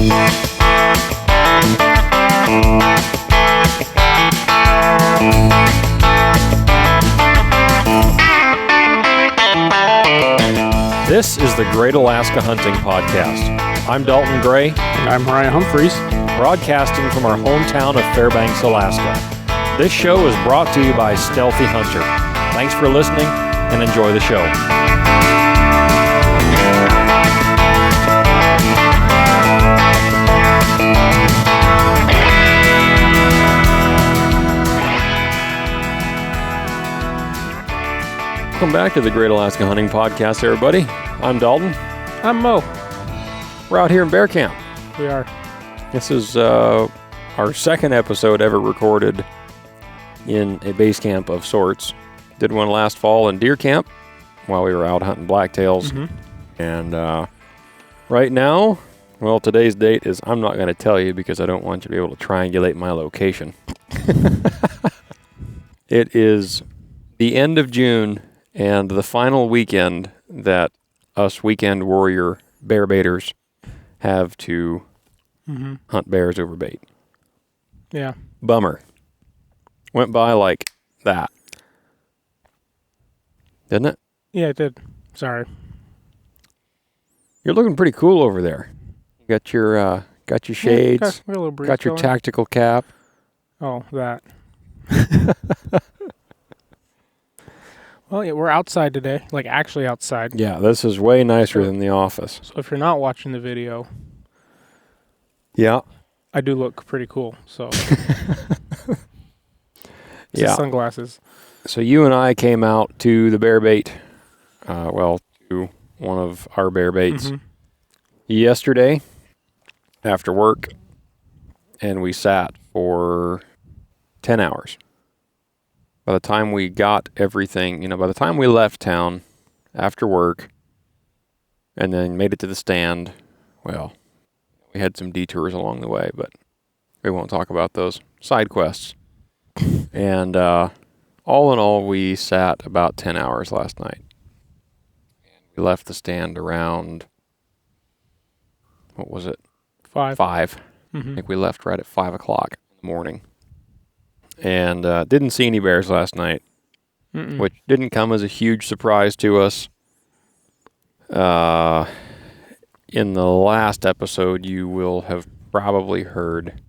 This is the Great Alaska Hunting Podcast. I'm Dalton Gray. And I'm Ryan Humphreys. Broadcasting from our hometown of Fairbanks, Alaska. This show is brought to you by Stealthy Hunter. Thanks for listening and enjoy the show. Welcome back to the Great Alaska Hunting Podcast, everybody. I'm Dalton. I'm Moe. We're out here in bear camp. We are. This is our second episode ever recorded in a base camp of sorts. Did one last fall in deer camp while we were out hunting blacktails. And right now, well, today's date is, I'm not going to tell you because I don't want you to be able to triangulate my location. It is the end of June and the final weekend that us weekend warrior bear baiters have to hunt bears over bait. Yeah. Bummer. Went by like that. Didn't it? Yeah, it did. Sorry. You're looking pretty cool over there. You got your shades. Yeah, got a little breeze got your going. tactical cap. Oh, that. Well, yeah, we're outside today. Like, actually outside. Yeah, this is way nicer than the office. So if you're not watching the video, Yeah. I do look pretty cool. So, Yeah. Sunglasses. So you and I came out to the bear bait, to one of our bear baits yesterday after work, and we sat for 10 hours. By the time we got everything, by the time we left town after work and then made it to the stand, well, we had some detours along the way, but we won't talk about those side quests. And all in all, we sat about 10 hours last night. We left the stand around, what was it? 5. 5. I think we left right at 5 o'clock in the morning. And didn't see any bears last night, which didn't come as a huge surprise to us. In the last episode, you will have probably heard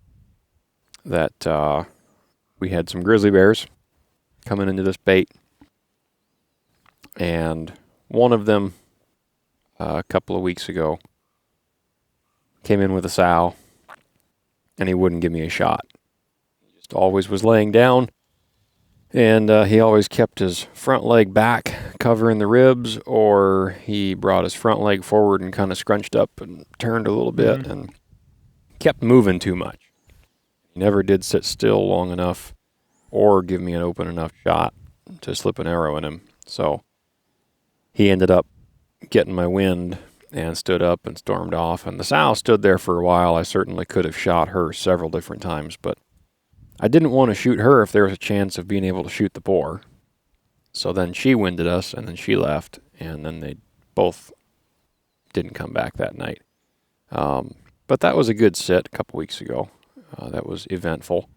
that we had some grizzly bears coming into this bait. And one of them, a couple of weeks ago, came in with a sow, and he wouldn't give me a shot. Always was laying down, and he always kept his front leg back covering the ribs, or he brought his front leg forward and kind of scrunched up and turned a little bit and kept moving too much. He never did sit still long enough or give me an open enough shot to slip an arrow in him. So he ended up getting my wind and stood up and stormed off, and the sow stood there for a while. I certainly could have shot her several different times, but I didn't want to shoot her if there was a chance of being able to shoot the boar. So then she winded us, and then she left, and then they both didn't come back that night. But that was a good sit a couple weeks ago. That was eventful.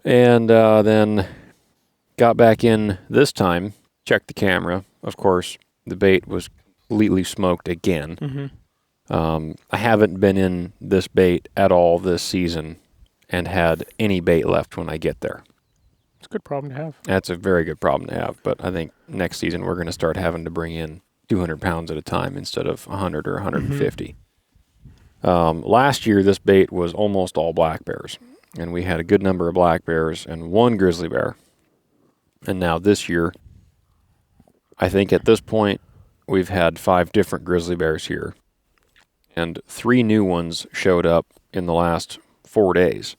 And then got back in this time, checked the camera. Of course, the bait was completely smoked again. I haven't been in this bait at all this season and had any bait left when I get there. It's a good problem to have. That's a very good problem to have, but I think next season we're going to start having to bring in 200 pounds at a time instead of 100 or 150. Last year, this bait was almost all black bears, and we had a good number of black bears and one grizzly bear. And now this year, I think at this point, we've had 5 different grizzly bears here, and 3 new ones showed up in the last 4 days.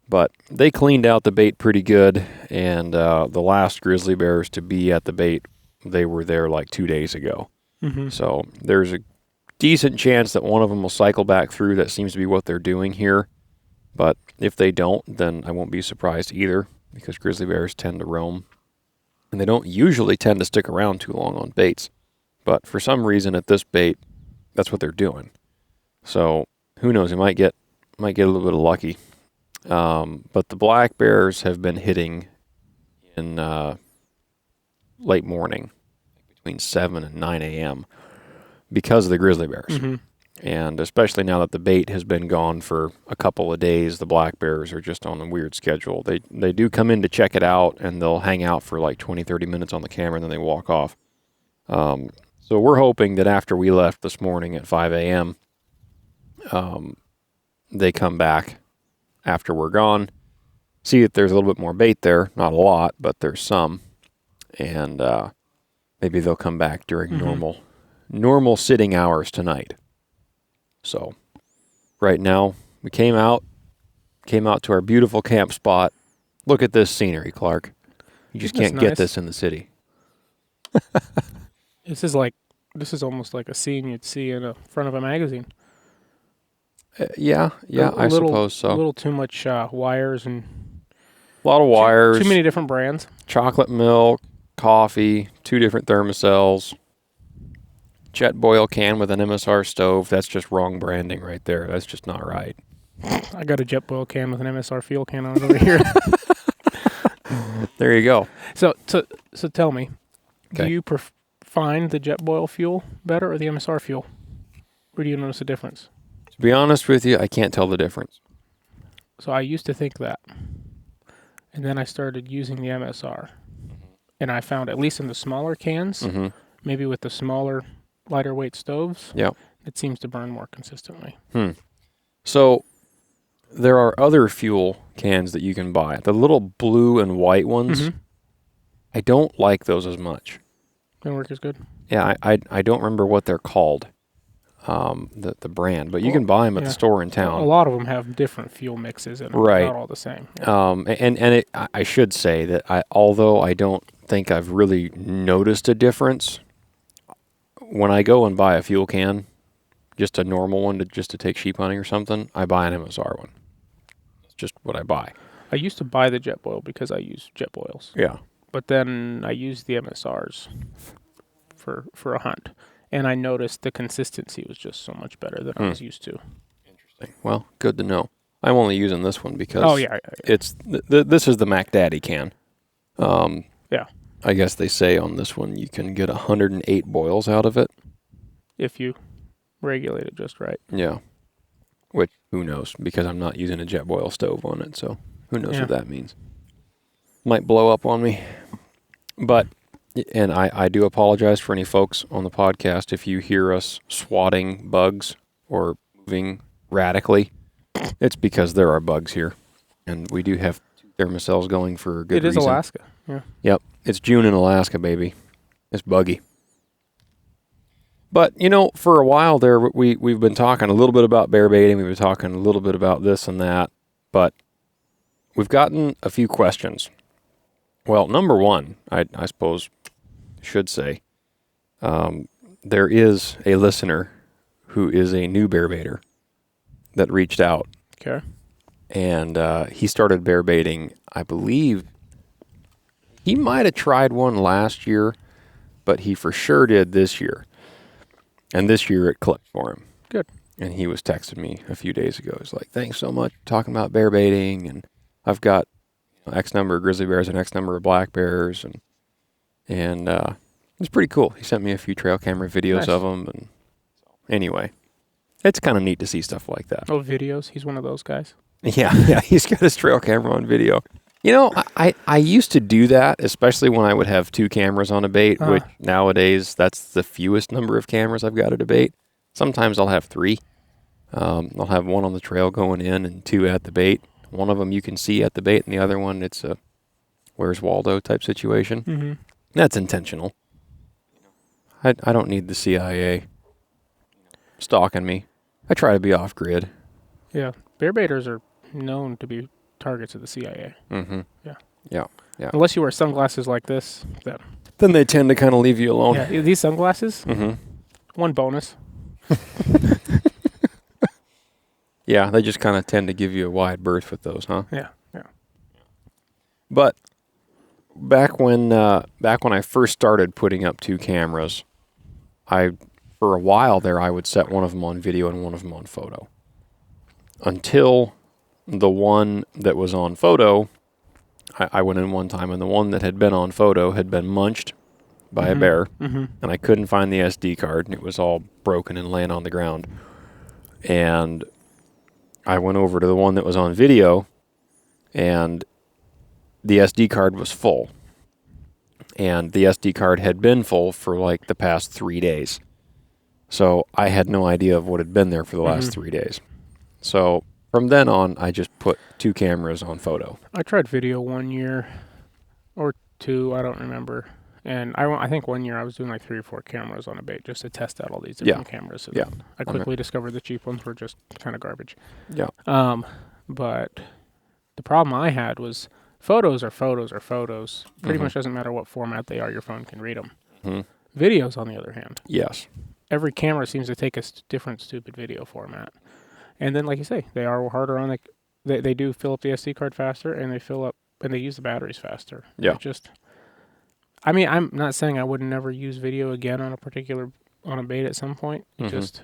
But they cleaned out the bait pretty good, and the last grizzly bears to be at the bait, they were there like 2 days ago. So there's a decent chance that one of them will cycle back through. That seems to be what they're doing here. But if they don't, then I won't be surprised either, because grizzly bears tend to roam. And they don't usually tend to stick around too long on baits. But for some reason at this bait, that's what they're doing. So who knows? He might get a little bit of lucky. But the black bears have been hitting in late morning, between 7 and 9 a.m. because of the grizzly bears. Mm-hmm. And especially now that the bait has been gone for a couple of days, the black bears are just on a weird schedule. They do come in to check it out, and they'll hang out for like 20, 30 minutes on the camera, and then they walk off. So we're hoping that after we left this morning at 5 a.m., they come back after we're gone, see that there's a little bit more bait there. Not a lot, but there's some. And maybe they'll come back during normal sitting hours tonight. So right now we came out to our beautiful camp spot. Look at this scenery, Clark. You just can't get this in the city. This is almost like a scene you'd see in the front of a magazine. Yeah, I suppose so. A little too much wires and a lot of wires. Too many different brands. Chocolate milk, coffee, 2 different thermocells, jet boil can with an MSR stove. That's just wrong branding right there. That's just not right. I got a jet boil can with an MSR fuel can on it over here. There you go. So tell me, Okay. do you find the jet boil fuel better or the MSR fuel? Or do you notice a difference? To be honest with you, I can't tell the difference. So I used to think that. And then I started using the MSR. And I found, at least in the smaller cans, maybe with the smaller, lighter weight stoves, it seems to burn more consistently. So there are other fuel cans that you can buy. The little blue and white ones, I don't like those as much. Don't work as good? Yeah, I don't remember what they're called, the brand, but you can buy them at the store in town. A lot of them have different fuel mixes in them. Right. Not all the same. Yeah. I should say that although I don't think I've really noticed a difference, when I go and buy a fuel can, just a normal one to take sheep hunting or something, I buy an MSR one. It's just what I buy. I used to buy the jet boil because I use jet boils. Yeah. But then I used the MSRs for a hunt. And I noticed the consistency was just so much better than I was used to. Interesting. Well, good to know. I'm only using this one because it's this is the Mac Daddy can. I guess they say on this one you can get 108 boils out of it. If you regulate it just right. Yeah. Which, who knows, because I'm not using a jet boil stove on it, so who knows what that means. Might blow up on me. But, and I do apologize for any folks on the podcast if you hear us swatting bugs or moving radically. It's because there are bugs here. And we do have 2 thermocells going for a good reason. It is Alaska. Yeah. Yep. It's June in Alaska, baby. It's buggy. But, for a while there, we've been talking a little bit about bear baiting. We've been talking a little bit about this and that. But we've gotten a few questions. Well, number one, I suppose should say, there is a listener who is a new bear baiter that reached out. Okay. And he started bear baiting, I believe. He might have tried one last year, but he for sure did this year. And this year it clicked for him. Good. And he was texting me a few days ago. He's like, thanks so much for talking about bear baiting. And I've got X number of grizzly bears and X number of black bears. And it's pretty cool. He sent me a few trail camera videos of them. And anyway, it's kind of neat to see stuff like that. Oh, videos? He's one of those guys? Yeah, he's got his trail camera on video. I used to do that, especially when I would have 2 cameras on a bait, which nowadays that's the fewest number of cameras I've got at a bait. Sometimes I'll have 3. I'll have 1 on the trail going in and 2 at the bait. One of them you can see at the bait, and the other one it's a Where's Waldo type situation. Mm-hmm. That's intentional. I don't need the CIA stalking me. I try to be off grid. Yeah, bear baiters are known to be targets of the CIA. Mm-hmm. Yeah. Unless you wear sunglasses like this. Then they tend to kind of leave you alone. Yeah, these sunglasses, one bonus. Yeah, they just kind of tend to give you a wide berth with those, huh? Yeah. But back when I first started putting up 2 cameras, I for a while there, I would set one of them on video and one of them on photo. Until the one that was on photo, I went in one time, and the one that had been on photo had been munched by a bear, and I couldn't find the SD card, and it was all broken and laying on the ground. And I went over to the one that was on video, and the SD card was full. And the SD card had been full for like the past 3 days. So I had no idea of what had been there for the last 3 days. So from then on, I just put 2 cameras on photo. I tried video 1 year or 2, I don't remember. And I think 1 year I was doing like 3 or 4 cameras on a bait just to test out all these different cameras. And I quickly discovered the cheap ones were just kind of garbage. Yeah. But the problem I had was photos are photos are photos. Pretty much doesn't matter what format they are, your phone can read them. Videos, on the other hand. Yes. Every camera seems to take a different stupid video format. And then, like you say, they are harder on they do fill up the SD card faster, and they use the batteries faster. Yeah. I mean, I'm not saying I would never use video again on a bait at some point. Just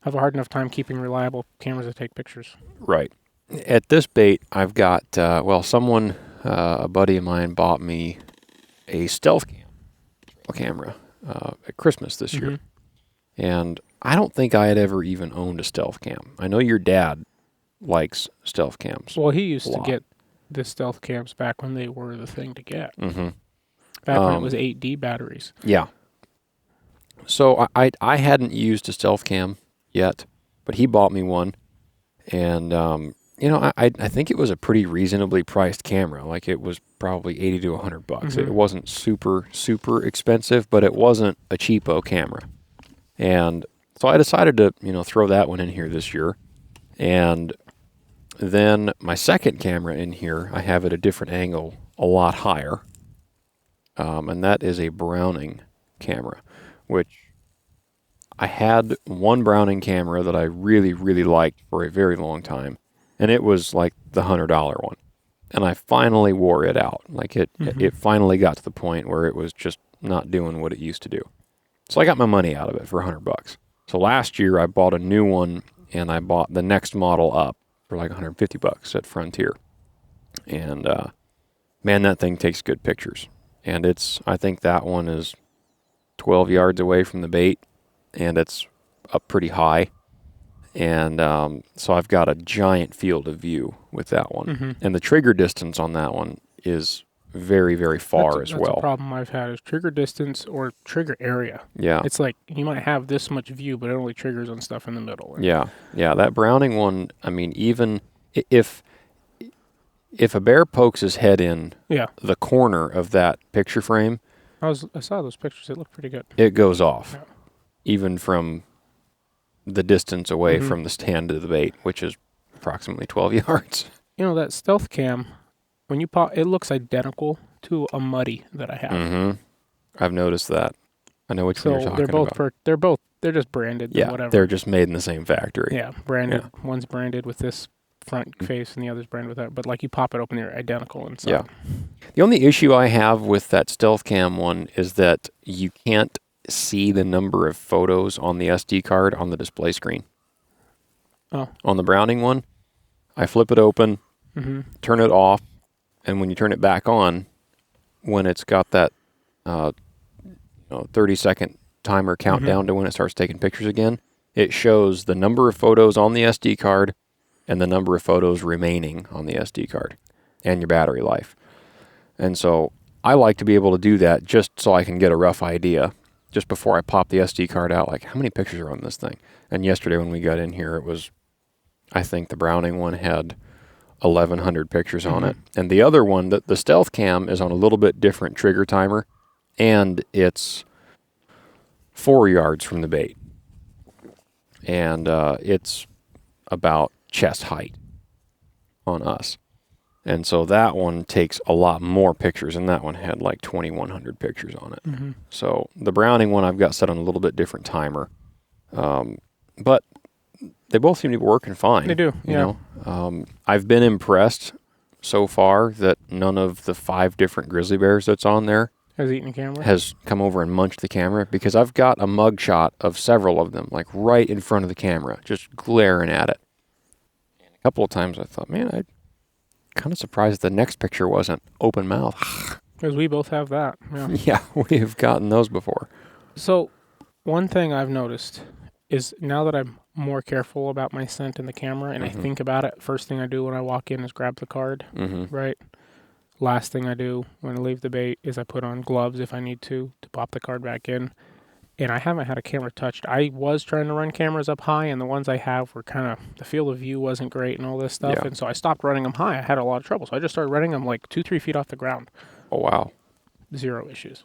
have a hard enough time keeping reliable cameras to take pictures. Right. At this bait, I've got, someone, a buddy of mine bought me a stealth camera at Christmas this year. And I don't think I had ever even owned a stealth cam. I know your dad likes stealth cams. Well, he used to get the stealth cams back when they were the thing to get. Back when it was 8D batteries. Yeah. So I hadn't used a stealth cam yet, but he bought me one. And, I think it was a pretty reasonably priced camera. Like, it was probably $80 to $100. It wasn't super, super expensive, but it wasn't a cheapo camera. And so I decided to, throw that one in here this year. And then my second camera in here, I have at a different angle, a lot higher. And that is a Browning camera, which I had one Browning camera that I really, really liked for a very long time. And it was like the $100 one. And I finally wore it out. Like it finally got to the point where it was just not doing what it used to do. So I got my money out of it for $100. So last year I bought a new one, and I bought the next model up for like $150 at Frontier. And man, that thing takes good pictures. And I think that one is 12 yards away from the bait, and it's up pretty high. And so I've got a giant field of view with that one. And the trigger distance on that one is very, very far as well. That's a problem I've had is trigger distance or trigger area. Yeah. It's like you might have this much view, but it only triggers on stuff in the middle. Yeah. That Browning one, I mean, even if a bear pokes his head in the corner of that picture frame, I saw those pictures. It looked pretty good. It goes off, even from the distance away from the stand to the bait, which is approximately 12 yards. That stealth cam, when you pop, it looks identical to a Muddy that I have. I've noticed that. I know which one you're talking about. They're just branded. Yeah, whatever. They're just made in the same factory. Yeah, branded. Yeah. One's branded with this front face, and the other's branded with that. But like you pop it open, they're identical inside. Yeah. The only issue I have with that stealth cam one is that you can't see the number of photos on the SD card on the display screen. Oh. On the Browning one, I flip it open, turn it off, and when you turn it back on, when it's got that 30-second timer countdown to when it starts taking pictures again, it shows the number of photos on the SD card and the number of photos remaining on the SD card and your battery life. And so I like to be able to do that just so I can get a rough idea just before I pop the SD card out, like how many pictures are on this thing. And yesterday when we got in here, it was, I think the Browning one had 1,100 pictures on it. And the other one, the stealth cam, is on a little bit different trigger timer, and it's 4 yards from the bait. And it's about chest height on us. And so that one takes a lot more pictures, and that one had like 2,100 pictures on it. So the Browning one I've got set on a little bit different timer. But they both seem to be working fine. They do, you know. I've been impressed so far that none of the 5 different grizzly bears that's on there Has eaten the camera? has come over and munched the camera, because I've got a mug shot of several of them, like right in front of the camera, just glaring at it. And a couple of times I thought, man, I'm kind of surprised the next picture wasn't open mouth. Because we both have that. Yeah. Yeah, we have gotten those before. So, one thing I've noticed is now that I'm more careful about my scent in the camera and I think about it, first thing I do when I walk in is grab the card, right? Last thing I do when I leave the bait is I put on gloves if I need to pop the card back in. And I haven't had a camera touched. I was trying to run cameras up high, and the ones I have were kind of, the field of view wasn't great and all this stuff. Yeah. And so I stopped running them high. I had a lot of trouble. So I just started running them like 2-3 feet off the ground. Oh, wow. 0 issues.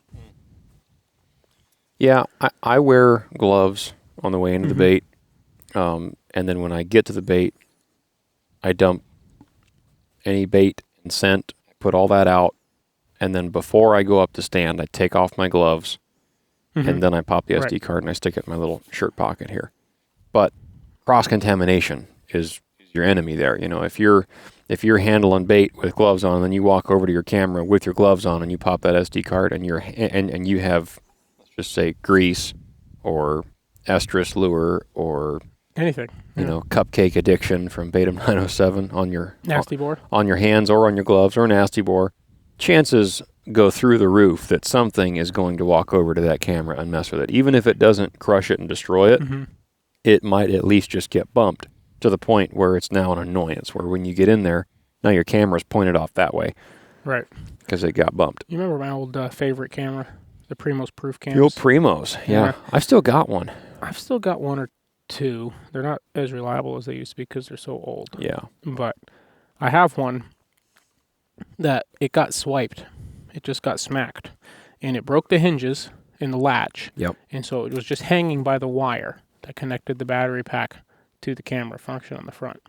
Yeah, I wear gloves on the way into the bait. And then when I get to the bait, I dump any bait and scent, put all that out. And then before I go up to stand, I take off my gloves. And then I pop the SD card and I stick it in my little shirt pocket here. But cross-contamination is your enemy there. You know, if you're handling bait with gloves on, then you walk over to your camera with your gloves on and you pop that SD card and you have, let's just say, grease or estrus lure or anything, you know, cupcake addiction from Beta 907 on your nasty boar, on your hands or on your gloves or nasty boar, chances go through the roof that something is going to walk over to that camera and mess with it. Even if it doesn't crush it and destroy it, it might at least just get bumped to the point where it's now an annoyance, where when you get in there, now your camera's pointed off that way. Right. Because it got bumped. You remember my old favorite camera, the Primos proof cams? The old Primos, yeah. I've still got one. I've still got one or two. They're not as reliable as they used to be because they're so old. Yeah. But I have one that it got swiped. It just got smacked. And it broke the hinges in the latch. Yep. And so it was just hanging by the wire that connected the battery pack to the camera function on the front.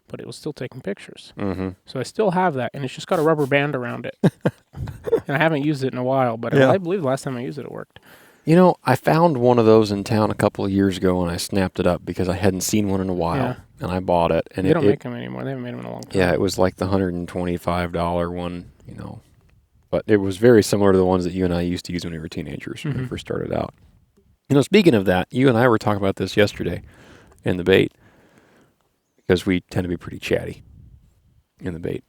But it was still taking pictures. So I still have that, and it's just got a rubber band around it. And I haven't used it in a while, but I believe the last time I used it, it worked. You know, I found one of those in town a couple of years ago, and I snapped it up because I hadn't seen one in a while, and I bought it. And they don't make them anymore. They haven't made them in a long time. Yeah, it was like the $125 one, you know. But it was very similar to the ones that you and I used to use when we were teenagers when we first started out. You know, speaking of that, you and I were talking about this yesterday in the bait, because we tend to be pretty chatty in the bait,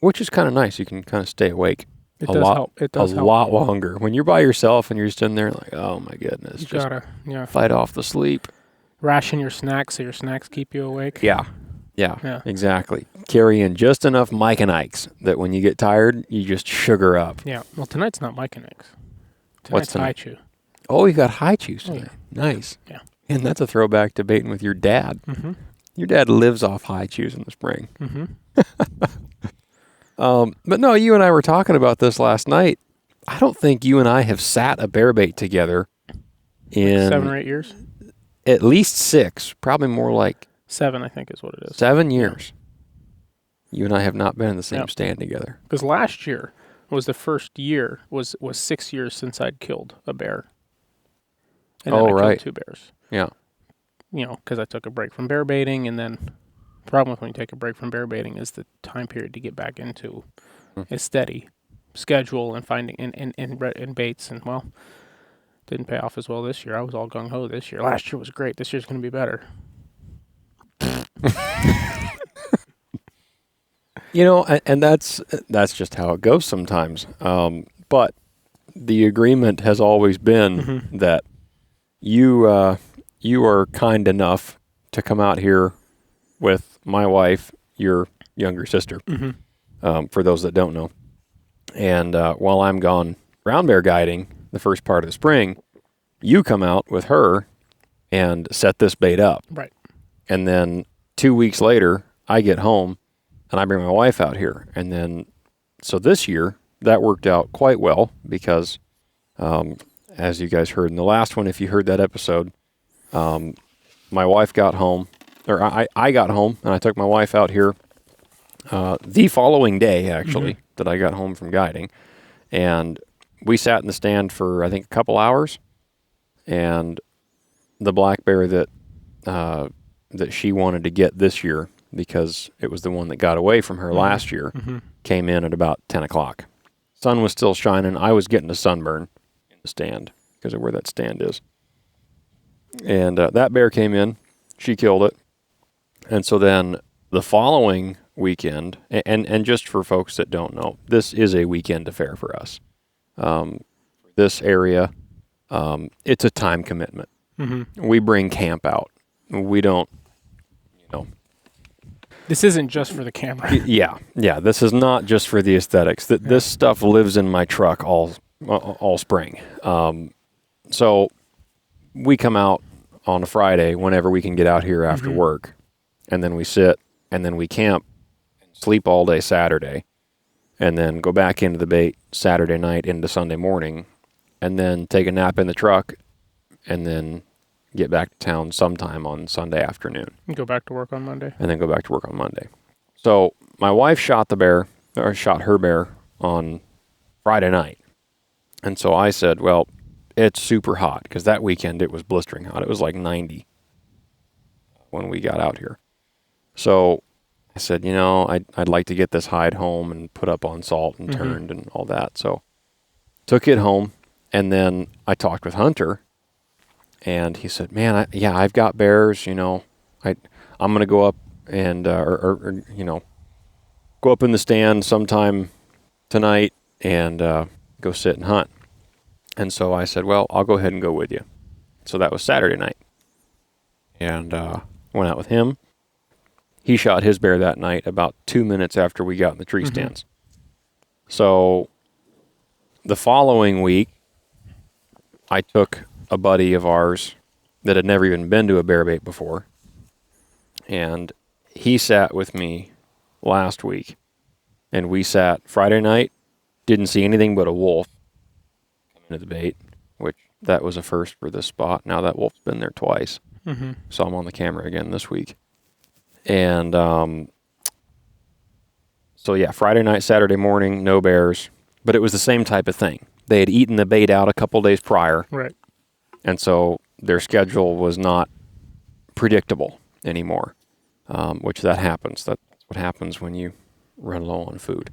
which is kind of nice. You can kind of stay awake It does help. It does help. lot longer. When you're by yourself and you're just in there like, oh my goodness, You just gotta fight off the sleep. ration your snacks so your snacks keep you awake. Yeah, exactly. Carry in just enough Mike and Ike's that when you get tired, you just sugar up. Yeah. Well, tonight's not Mike and Ike's. What's Tonight's tonight? High Chew. Oh, you got high chews tonight. Yeah. Nice. Yeah. And that's a throwback to baiting with your dad. Your dad lives off high chews in the spring. But no, you and I were talking about this last night. I don't think you and I have sat a bear bait together in 7 or 8 years. At least 6, probably more like 7, I think is what it is. 7 years. You and I have not been in the same stand together. Because last year was the first year, was 6 years since I'd killed a bear. And then I killed 2 bears. Yeah. You know, because I took a break from bear baiting, and then the problem with when you take a break from bear baiting is the time period to get back into a steady schedule and finding and baits, and well, didn't pay off as well this year. I was all gung ho this year. Last year was great. This year's going to be better. You know, and that's just how it goes sometimes. But the agreement has always been that you are kind enough to come out here with my wife, your younger sister, for those that don't know. And while I'm gone brown bear guiding the first part of the spring, you come out with her and set this bait up. Right. And then 2 weeks later, I get home and I bring my wife out here. And then, so this year, that worked out quite well because, as you guys heard in the last one, if you heard that episode, my wife got home, or I got home, and I took my wife out here the following day, actually, that I got home from guiding. And we sat in the stand for, I think, a couple hours. And the black bear that she wanted to get this year, because it was the one that got away from her last year, came in at about 10 o'clock. Sun was still shining. I was getting a sunburn in the stand because of where that stand is. And that bear came in. She killed it. And so then the following weekend, and just for folks that don't know, this is a weekend affair for us. This area, it's a time commitment. Mm-hmm. We bring camp out. We don't, This isn't just for the camera. Yeah. This is not just for the aesthetics. This stuff lives in my truck all spring. So we come out on a Friday whenever we can get out here after work, and then we sit, and then we camp, and sleep all day Saturday, and then go back into the bait Saturday night into Sunday morning, and then take a nap in the truck, and then get back to town sometime on Sunday afternoon. Go back to work on Monday. And then go back to work on Monday. So my wife shot her bear on Friday night. And so I said, well, it's super hot, because that weekend it was blistering hot. It was like 90 when we got out here. So I said, I'd like to get this hide home and put up on salt and turned and all that. So took it home, and then I talked with Hunter, and he said, man, I've got bears, I'm going to go up and, go up in the stand sometime tonight and go sit and hunt. And so I said, well, I'll go ahead and go with you. So that was Saturday night. And went out with him. He shot his bear that night about 2 minutes after we got in the tree stands. So the following week, I took a buddy of ours that had never even been to a bear bait before, and he sat with me last week, and we sat Friday night, didn't see anything but a wolf coming to the bait, which that was a first for this spot. Now that wolf's been there twice. So I'm on the camera again this week. And so yeah, Friday night, Saturday morning, no bears, but it was the same type of thing. They had eaten the bait out a couple days prior. Right. And so their schedule was not predictable anymore, which that happens. That's what happens when you run low on food.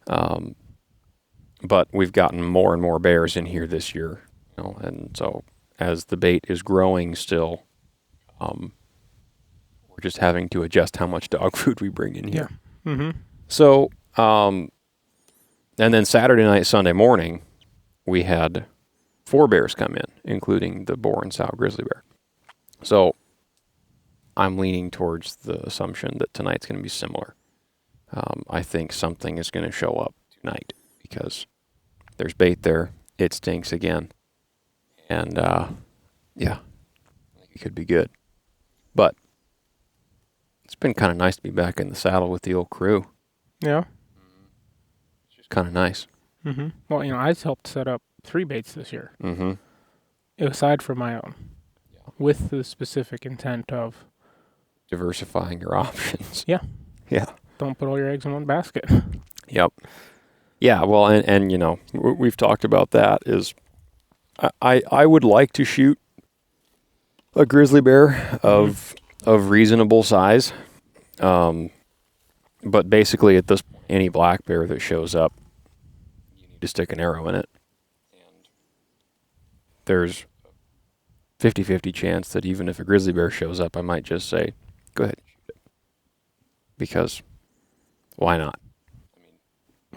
But we've gotten more and more bears in here this year, and so as the bait is growing still, we're just having to adjust how much dog food we bring in here. Yeah. So, and then Saturday night, Sunday morning, we had 4 bears come in, including the boar and sow grizzly bear. So I'm leaning towards the assumption that tonight's going to be similar. I think something is going to show up tonight because there's bait there. It stinks again. And, yeah, I think it could be good. But it's been kind of nice to be back in the saddle with the old crew. Yeah. It's just kind of nice. Well, I helped set up 3 baits this year. Aside from my own. Yeah. With the specific intent of Diversifying your options. Yeah. Yeah. Don't put all your eggs in one basket. Yep. Yeah, well, and we've talked about that, is I would like to shoot a grizzly bear of reasonable size. But basically at this point, any black bear that shows up, you need to stick an arrow in it. And there's 50-50 chance that even if a grizzly bear shows up, I might just say, go ahead and shoot it. Because why not?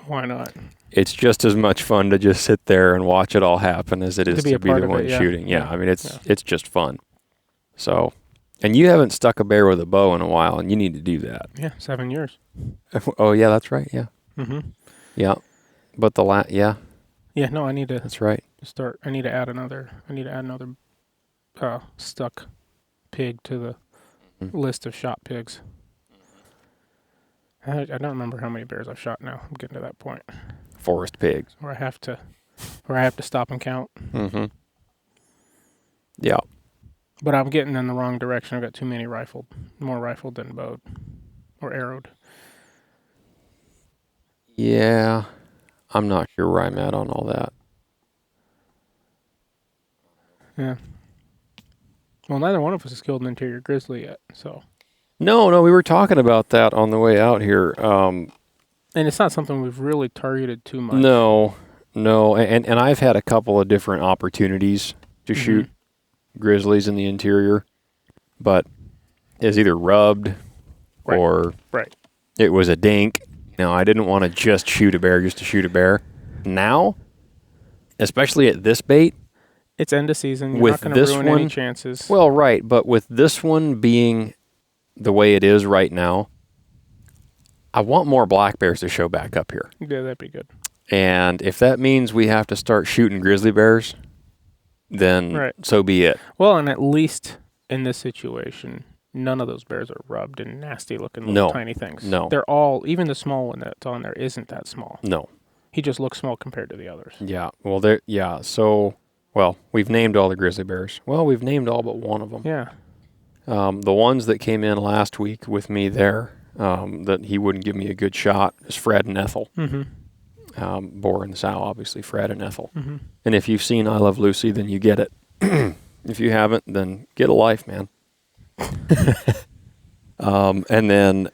Why not? It's just as much fun to just sit there and watch it all happen as it is to be the one shooting. Yeah, I mean, it's just fun. So, and you haven't stuck a bear with a bow in a while, and you need to do that. Yeah, 7 years. Oh, yeah, that's right, yeah. Yeah, but Yeah, no, I need to that's right. start. I need to add another stuck pig to the list of shot pigs. I don't remember how many bears I've shot now. I'm getting to that point. Forest pigs. Where I have to stop and count. Yeah. But I'm getting in the wrong direction. I've got too many more rifled than bowed or arrowed. Yeah, I'm not sure where I'm at on all that. Yeah. Well, neither one of us has killed an interior grizzly yet, so. No, we were talking about that on the way out here. And it's not something we've really targeted too much. No, and I've had a couple of different opportunities to shoot grizzlies in the interior, but it's either rubbed or it was a dink. I didn't want to just shoot a bear just to shoot a bear. Now, especially at this bait, it's end of season. You're not going to ruin any chances. Well, right, but with this one being the way it is right now, I want more black bears to show back up here. Yeah, that'd be good. And if that means we have to start shooting grizzly bears, then so be it. Well, and at least in this situation, none of those bears are rubbed and nasty looking little tiny things. No. They're all, even the small one that's on there isn't that small. No. He just looks small compared to the others. Yeah. Well, we've named all the grizzly bears. Well, we've named all but one of them. Yeah. The ones that came in last week with me there, that he wouldn't give me a good shot, is Fred and Ethel. Boar and the sow, obviously, Fred and Ethel. And if you've seen I Love Lucy, then you get it. If you haven't, then get a life, man. And then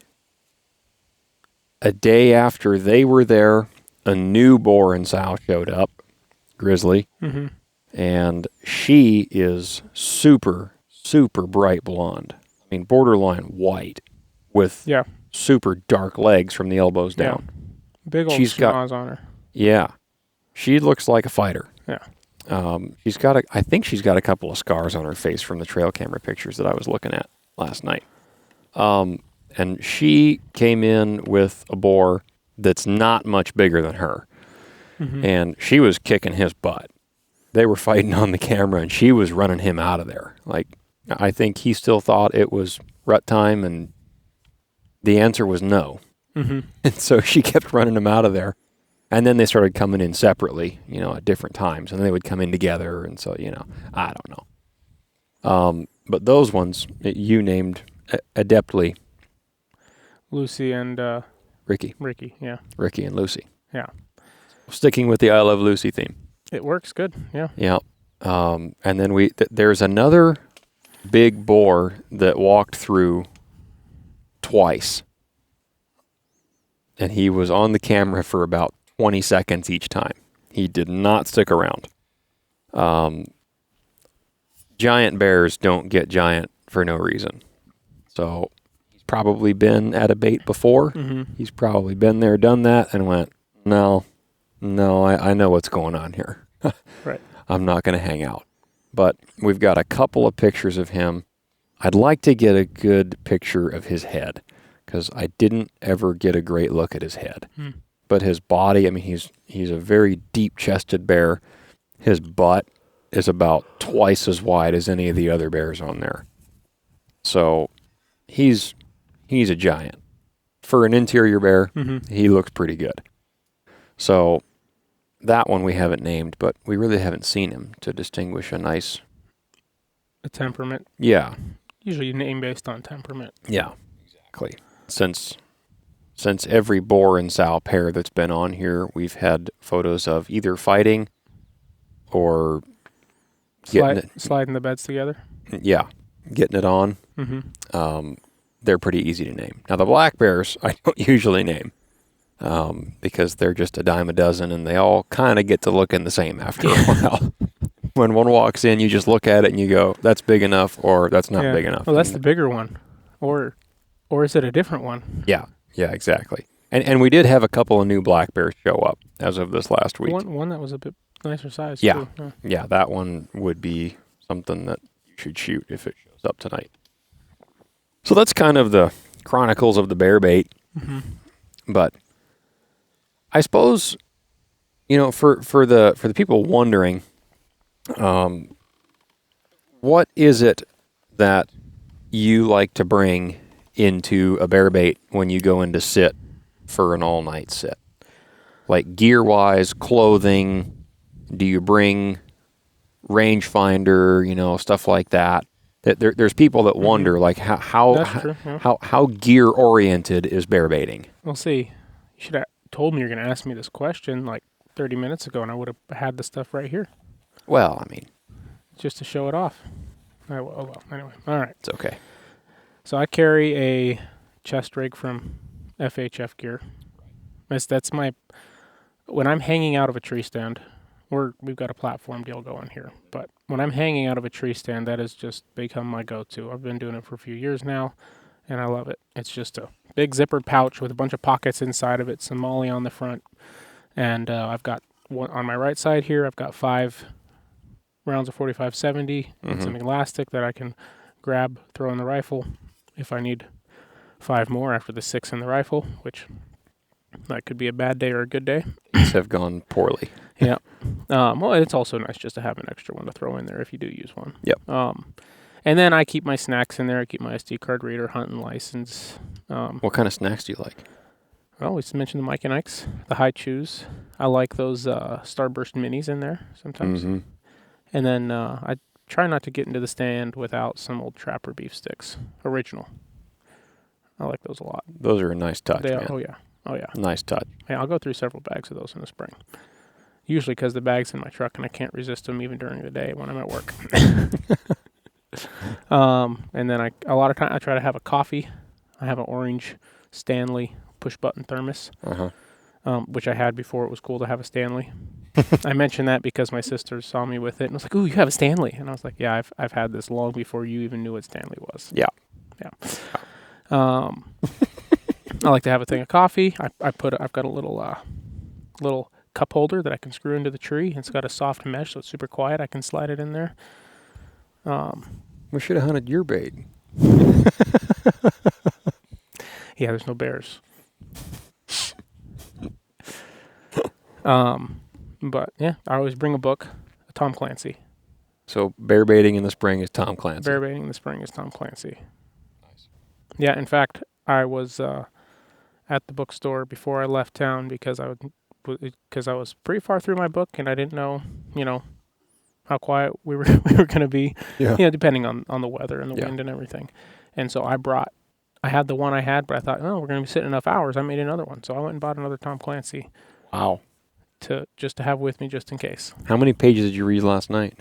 a day after they were there, a new boar and sow showed up, grizzly, and she is super, super bright blonde. I mean, borderline white with super dark legs from the elbows down. Big old schnoz on her. Yeah. She looks like a fighter. Yeah. I think she's got a couple of scars on her face from the trail camera pictures that I was looking at last night. And she came in with a boar that's not much bigger than her. And she was kicking his butt. They were fighting on the camera, and she was running him out of there. Like, I think he still thought it was rut time, and the answer was no. And so she kept running him out of there. And then they started coming in separately, at different times. And they would come in together. And so, I don't know. But those ones you named adeptly. Lucy and Ricky. Yeah. Ricky and Lucy. Yeah. Sticking with the I Love Lucy theme. It works good, yeah. Yeah. And then there's another big boar that walked through twice. And he was on the camera for about 20 seconds each time. He did not stick around. Giant bears don't get giant for no reason. So he's probably been at a bait before. He's probably been there, done that, and went, no, I know what's going on here. Right. I'm not going to hang out. But we've got a couple of pictures of him. I'd like to get a good picture of his head, because I didn't ever get a great look at his head. But his body, I mean, he's a very deep-chested bear. His butt is about twice as wide as any of the other bears on there. So he's a giant. For an interior bear, he looks pretty good. So that one we haven't named, but we really haven't seen him to distinguish a nice... A temperament. Yeah. Usually you name based on temperament. Yeah, exactly. Since every boar and sow pair that's been on here, we've had photos of either fighting or sliding the beds together. Yeah, getting it on. They're pretty easy to name. Now the black bears I don't usually name because they're just a dime a dozen, and they all kind of get to looking the same after a while. When one walks in, you just look at it and you go, "That's big enough," or "That's not big enough." Well, that's the bigger one, or is it a different one? Yeah, exactly. And we did have a couple of new black bears show up as of this last week. One that was a bit nicer size. Yeah, too. Yeah, that one would be something that you should shoot if it shows up tonight. So that's kind of the chronicles of the bear bait. But I suppose, for the people wondering, what is it that you like to bring into a bear bait when you go in to sit for an all-night sit? Like gear-wise, clothing, do you bring rangefinder, stuff like that? There's people that wonder, like, how gear-oriented is bear baiting? Well, see, you should have told me you're going to ask me this question like 30 minutes ago, and I would have had the stuff right here. Well, I mean... just to show it off. Well, anyway. All right. It's okay. So I carry a chest rig from FHF Gear. That's my when I'm hanging out of a tree stand. We've got a platform deal going here, but when I'm hanging out of a tree stand, that has just become my go-to. I've been doing it for a few years now, and I love it. It's just a big zippered pouch with a bunch of pockets inside of it, some molly on the front, and I've got one on my right side here. I've got 5 rounds of 45-70 and some elastic that I can grab, throw in the rifle if I need 5 more after the 6 in the rifle, which that could be a bad day or a good day. These have gone poorly. Yeah. Well, it's also nice just to have an extra one to throw in there if you do use one. Yep. And then I keep my snacks in there. I keep my SD card reader, hunting license. What kind of snacks do you like? Well, we mentioned the Mike and Ike's, the high chews. I like those Starburst minis in there sometimes. Mm-hmm. And then I try not to get into the stand without some old Trapper beef sticks, original. I like those a lot. Those are a nice touch, man. Oh, yeah. Oh, yeah. Nice touch. Yeah, I'll go through several bags of those in the spring. Usually because the bag's in my truck and I can't resist them even during the day when I'm at work. And then a lot of time I try to have a coffee. I have an orange Stanley push-button thermos, which I had before it was cool to have a Stanley. I mentioned that because my sister saw me with it and was like, "Ooh, you have a Stanley," and I was like, "Yeah, I've had this long before you even knew what Stanley was." Yeah. I like to have a thing of coffee. I've got a little cup holder that I can screw into the tree. It's got a soft mesh, so it's super quiet. I can slide it in there. We should have hunted your bait. Yeah, there's no bears. But yeah, I always bring a book, Tom Clancy. So bear baiting in the spring is Tom Clancy. Bear baiting in the spring is Tom Clancy. Nice. Yeah, in fact, I was at the bookstore before I left town because I was pretty far through my book and I didn't know, how quiet we were going to be. Yeah. Depending on the weather and the wind and everything. And so I had the one I had, but I thought, we're going to be sitting enough hours. I made another one. So I went and bought another Tom Clancy. Wow. To have with me just in case. How many pages did you read last night?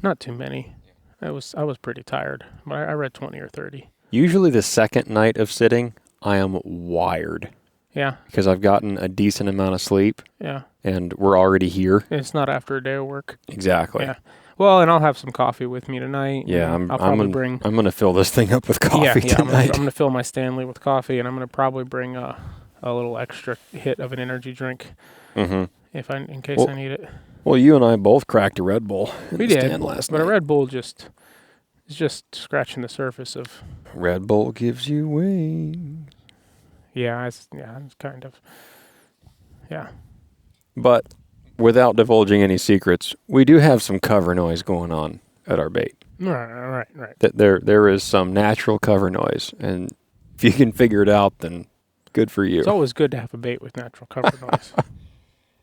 Not too many. I was pretty tired, but I read 20 or 30. Usually the second night of sitting, I am wired. Yeah. Because I've gotten a decent amount of sleep. Yeah. And we're already here. It's not after a day of work. Exactly. Yeah. Well, and I'll have some coffee with me tonight. Yeah, I'm going to fill this thing up with coffee tonight. I'm going to fill my Stanley with coffee, and I'm going to probably bring a little extra hit of an energy drink. Mm-hmm. In case I need it. Well, you and I both cracked a Red Bull we the did, stand last but night. a Red Bull is just scratching the surface of. Red Bull gives you wings. Yeah, it's kind of. Yeah. But without divulging any secrets, we do have some cover noise going on at our bait. Right. There is some natural cover noise, and if you can figure it out, then good for you. It's always good to have a bait with natural cover noise.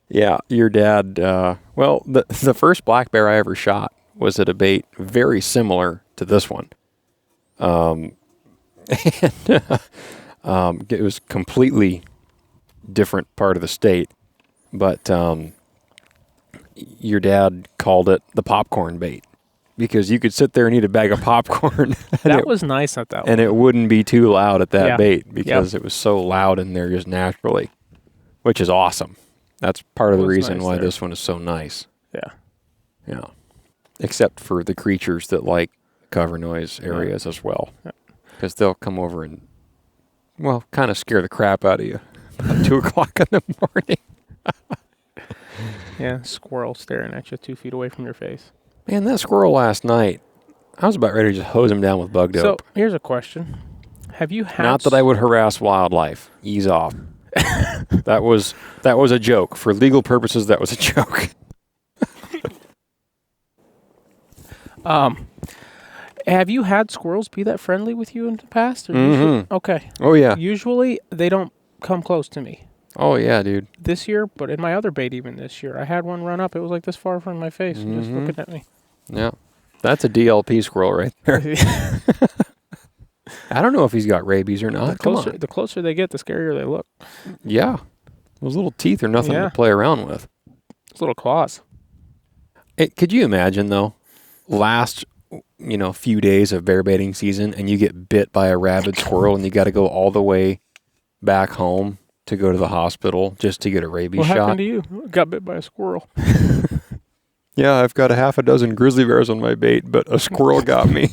Yeah, your dad, the first black bear I ever shot was at a bait very similar to this one. It was completely different part of the state, but your dad called it the popcorn bait because you could sit there and eat a bag of popcorn. That was nice at that one. And it wouldn't be too loud at that bait because it was so loud in there just naturally, which is awesome. That's part of the reason why this one is so nice. Yeah. Yeah. Except for the creatures that like cover noise areas as well. Because they'll come over and, kind of scare the crap out of you about 2 o'clock in the morning. Yeah, squirrel staring at you 2 feet away from your face. Man, that squirrel last night, I was about ready to just hose him down with bug dope. So, here's a question. Have you had... Not that I would harass wildlife. Ease off. That was a joke. For legal purposes, that was a joke. Have you had squirrels be that friendly with you in the past? Or mm-hmm. Okay. Oh, yeah. Usually, they don't come close to me. Oh, yeah, dude. This year, but in my other bait even this year, I had one run up. It was like this far from my face, just looking at me. Yeah. That's a DLP squirrel right there. I don't know if he's got rabies or not. The closer they get, the scarier they look. Yeah. Those little teeth are nothing to play around with. Those little claws. Could you imagine, though, last few days of bear baiting season and you get bit by a rabid squirrel and you got to go all the way back home to go to the hospital just to get a rabies What shot. happened to you? Got bit by a squirrel. Yeah, I've got a half a dozen grizzly bears on my bait, but a squirrel got me.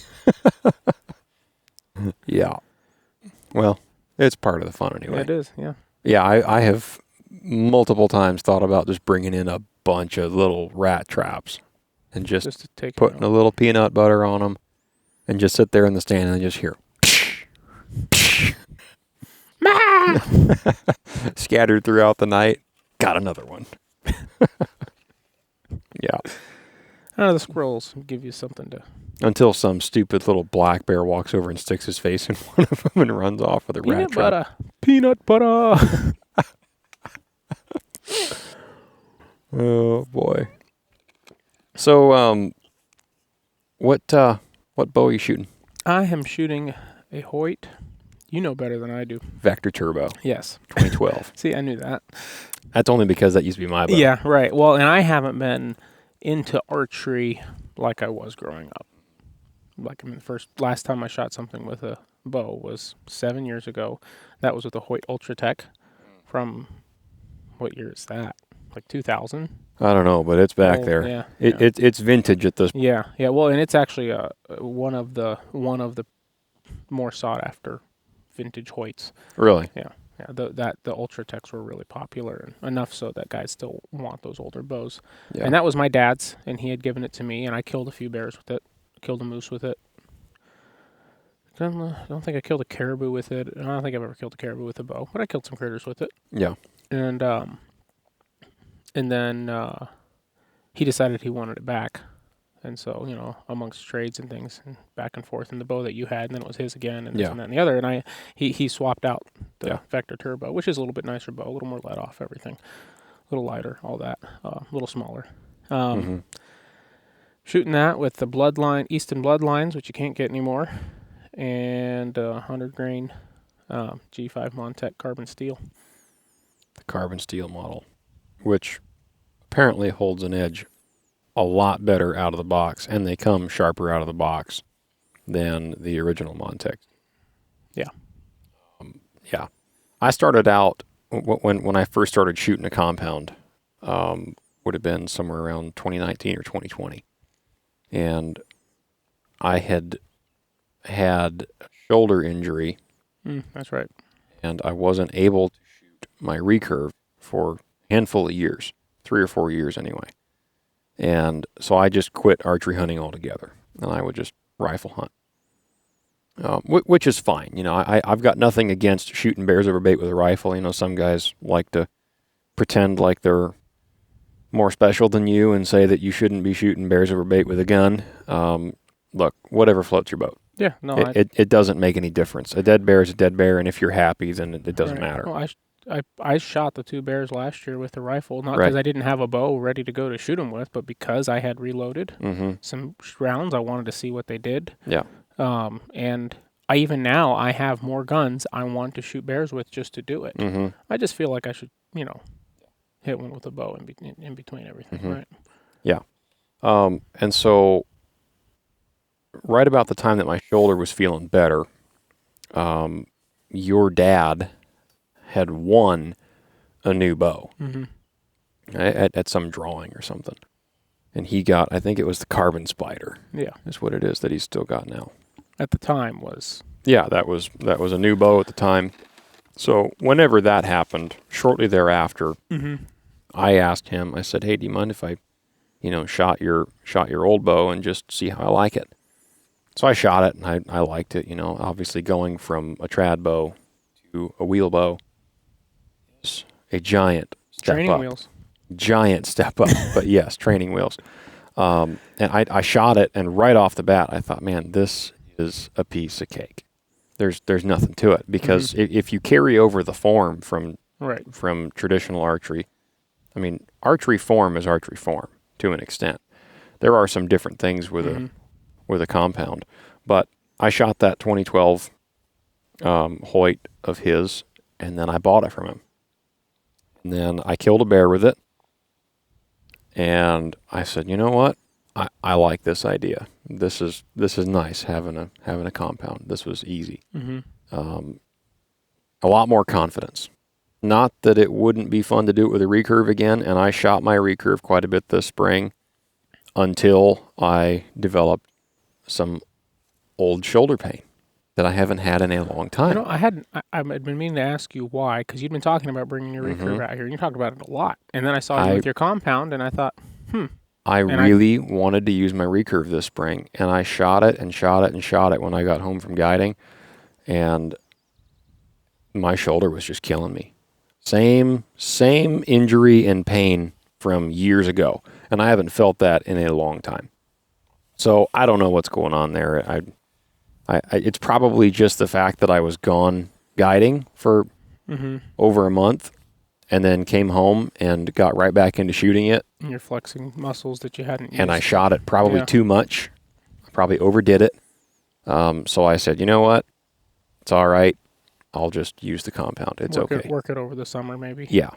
Yeah. Well, it's part of the fun anyway. It is, yeah. Yeah, I have multiple times thought about just bringing in a bunch of little rat traps and just to take putting a little peanut butter on them and just sit there in the stand and just hear scattered throughout the night. Got another one. Yeah. The squirrels give you something to... Until some stupid little black bear walks over and sticks his face in one of them and runs off with a rat trap. Peanut butter. Oh boy. So what bow are you shooting? I am shooting a Hoyt. You know better than I do. Vector Turbo. Yes. 2012. See, I knew that. That's only because that used to be my bow. Yeah, right. Well, and I haven't been into archery like I was growing up. Like, I mean, last time I shot something with a bow was 7 years ago. That was with a Hoyt Ultra Tech from, what year is that? Like 2000? I don't know, but it's back there. Yeah, It's vintage at this point. Yeah. Well, and it's actually one of the more sought after vintage Hoyts. Really? Yeah. The Ultra Techs were really popular, and enough so that guys still want those older bows. Yeah. And that was my dad's, and he had given it to me, and I killed a few bears with it. Killed a moose with it. I don't think I killed a caribou with it. I don't think I've ever killed a caribou with a bow, but I killed some critters with it. Yeah. And then he decided he wanted it back. And so, amongst trades and things, and back and forth, and the bow that you had, and then it was his again, and this and that and the other. And he swapped out the Vector Turbo, which is a little bit nicer bow, a little more let off, everything, a little lighter, all that, a little smaller. Shooting that with the Easton Bloodlines, which you can't get anymore, and 100 grain G5 Montec carbon steel. The carbon steel model, which apparently holds an edge a lot better out of the box, and they come sharper out of the box than the original Montec. Yeah. Yeah. I started out, when I first started shooting a compound, would have been somewhere around 2019 or 2020. And I had a shoulder injury. That's right. And I wasn't able to shoot my recurve for a handful of years, 3 or 4 years anyway. And so I just quit archery hunting altogether, and I would just rifle hunt, which is fine. I've got nothing against shooting bears over bait with a rifle. Some guys like to pretend like they're more special than you and say that you shouldn't be shooting bears over bait with a gun. Look, whatever floats your boat. Yeah, no, it doesn't make any difference. A dead bear is a dead bear, and if you're happy, then it doesn't matter. Well, I shot the 2 bears last year with a rifle, not because I didn't have a bow ready to go to shoot them with, but because I had reloaded some rounds. I wanted to see what they did. Yeah. And even now, I have more guns I want to shoot bears with just to do it. I just feel like I should, hit one with a bow in between everything, right? Yeah. And so right about the time that my shoulder was feeling better, your dad had won a new bow at some drawing or something. And he got, I think it was the Carbon Spider. Yeah. Is what it is that he's still got now. At the time was. Yeah, that was a new bow at the time. So whenever that happened, shortly thereafter, I asked him, I said, hey, do you mind if I, shot your old bow and just see how I like it? So I shot it, and I liked it. Obviously going from a trad bow to a wheel bow is a giant step training up. Wheels. Giant step up, but yes, training wheels. And I shot it, and right off the bat, I thought, man, this is a piece of cake. There's nothing to it, because if you carry over the form from traditional archery, I mean, archery form is archery form to an extent. There are some different things with a compound, but I shot that 2012 Hoyt of his, and then I bought it from him. And then I killed a bear with it, and I said, you know what? I like this idea. This is nice having a compound. This was easy. A lot more confidence. Not that it wouldn't be fun to do it with a recurve again, and I shot my recurve quite a bit this spring until I developed some old shoulder pain that I haven't had in a long time. I've been meaning to ask you why, because you'd been talking about bringing your recurve out here, and you talked about it a lot. And then I saw you with your compound, and I thought, I really wanted to use my recurve this spring, and I shot it and shot it and shot it when I got home from guiding, and my shoulder was just killing me. Same injury and pain from years ago, and I haven't felt that in a long time. So I don't know what's going on there. It's probably just the fact that I was gone guiding for over a month, and then came home and got right back into shooting it. And you're flexing muscles that you hadn't used. And I shot it probably too much. I probably overdid it. So I said, you know what? It's all right. I'll just use the compound. It's okay. Work it over the summer, maybe. Yeah.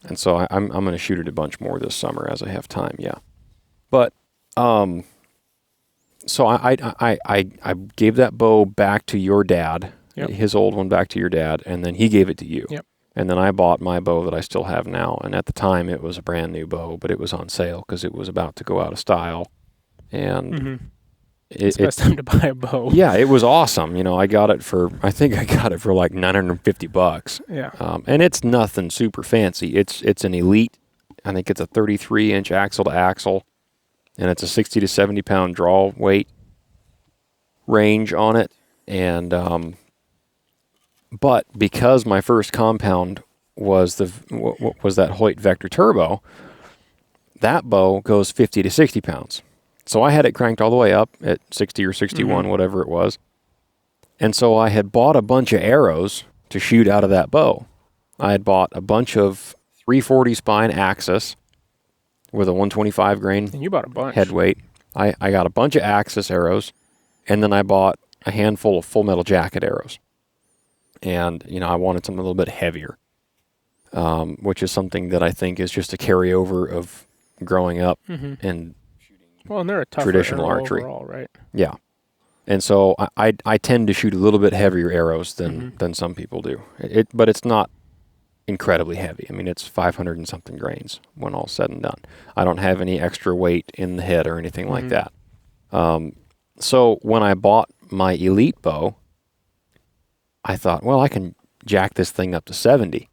And so I'm going to shoot it a bunch more this summer as I have time. Yeah. But so I gave that bow back to your dad, his old one back to your dad, and then he gave it to you. Yep. And then I bought my bow that I still have now. And at the time, it was a brand new bow, but it was on sale because it was about to go out of style. And it's the best time to buy a bow. Yeah, it was awesome. You know, I think I got it for like $950. Yeah. And it's nothing super fancy. It's an Elite. I think it's a 33-inch axle to axle, and it's a 60 to 70 pound draw weight range on it. And but because my first compound was that Hoyt Vector Turbo, that bow goes 50 to 60 pounds. So I had it cranked all the way up at 60 or 61, whatever it was. And so I had bought a bunch of arrows to shoot out of that bow. I had bought a bunch of 340 spine Axis with a 125 grain and you bought a bunch. Head weight. I got a bunch of Axis arrows, and then I bought a handful of Full Metal Jacket arrows. And, you know, I wanted something a little bit heavier, which is something that I think is just a carryover of growing up and and they're a tougher traditional arrow archery. Overall, right? Yeah. And so I tend to shoot a little bit heavier arrows than some people do. But it's not incredibly heavy. I mean, it's 500 and something grains when all's said and done. I don't have any extra weight in the head or anything like that. So when I bought my Elite bow, I thought, well, I can jack this thing up to 70.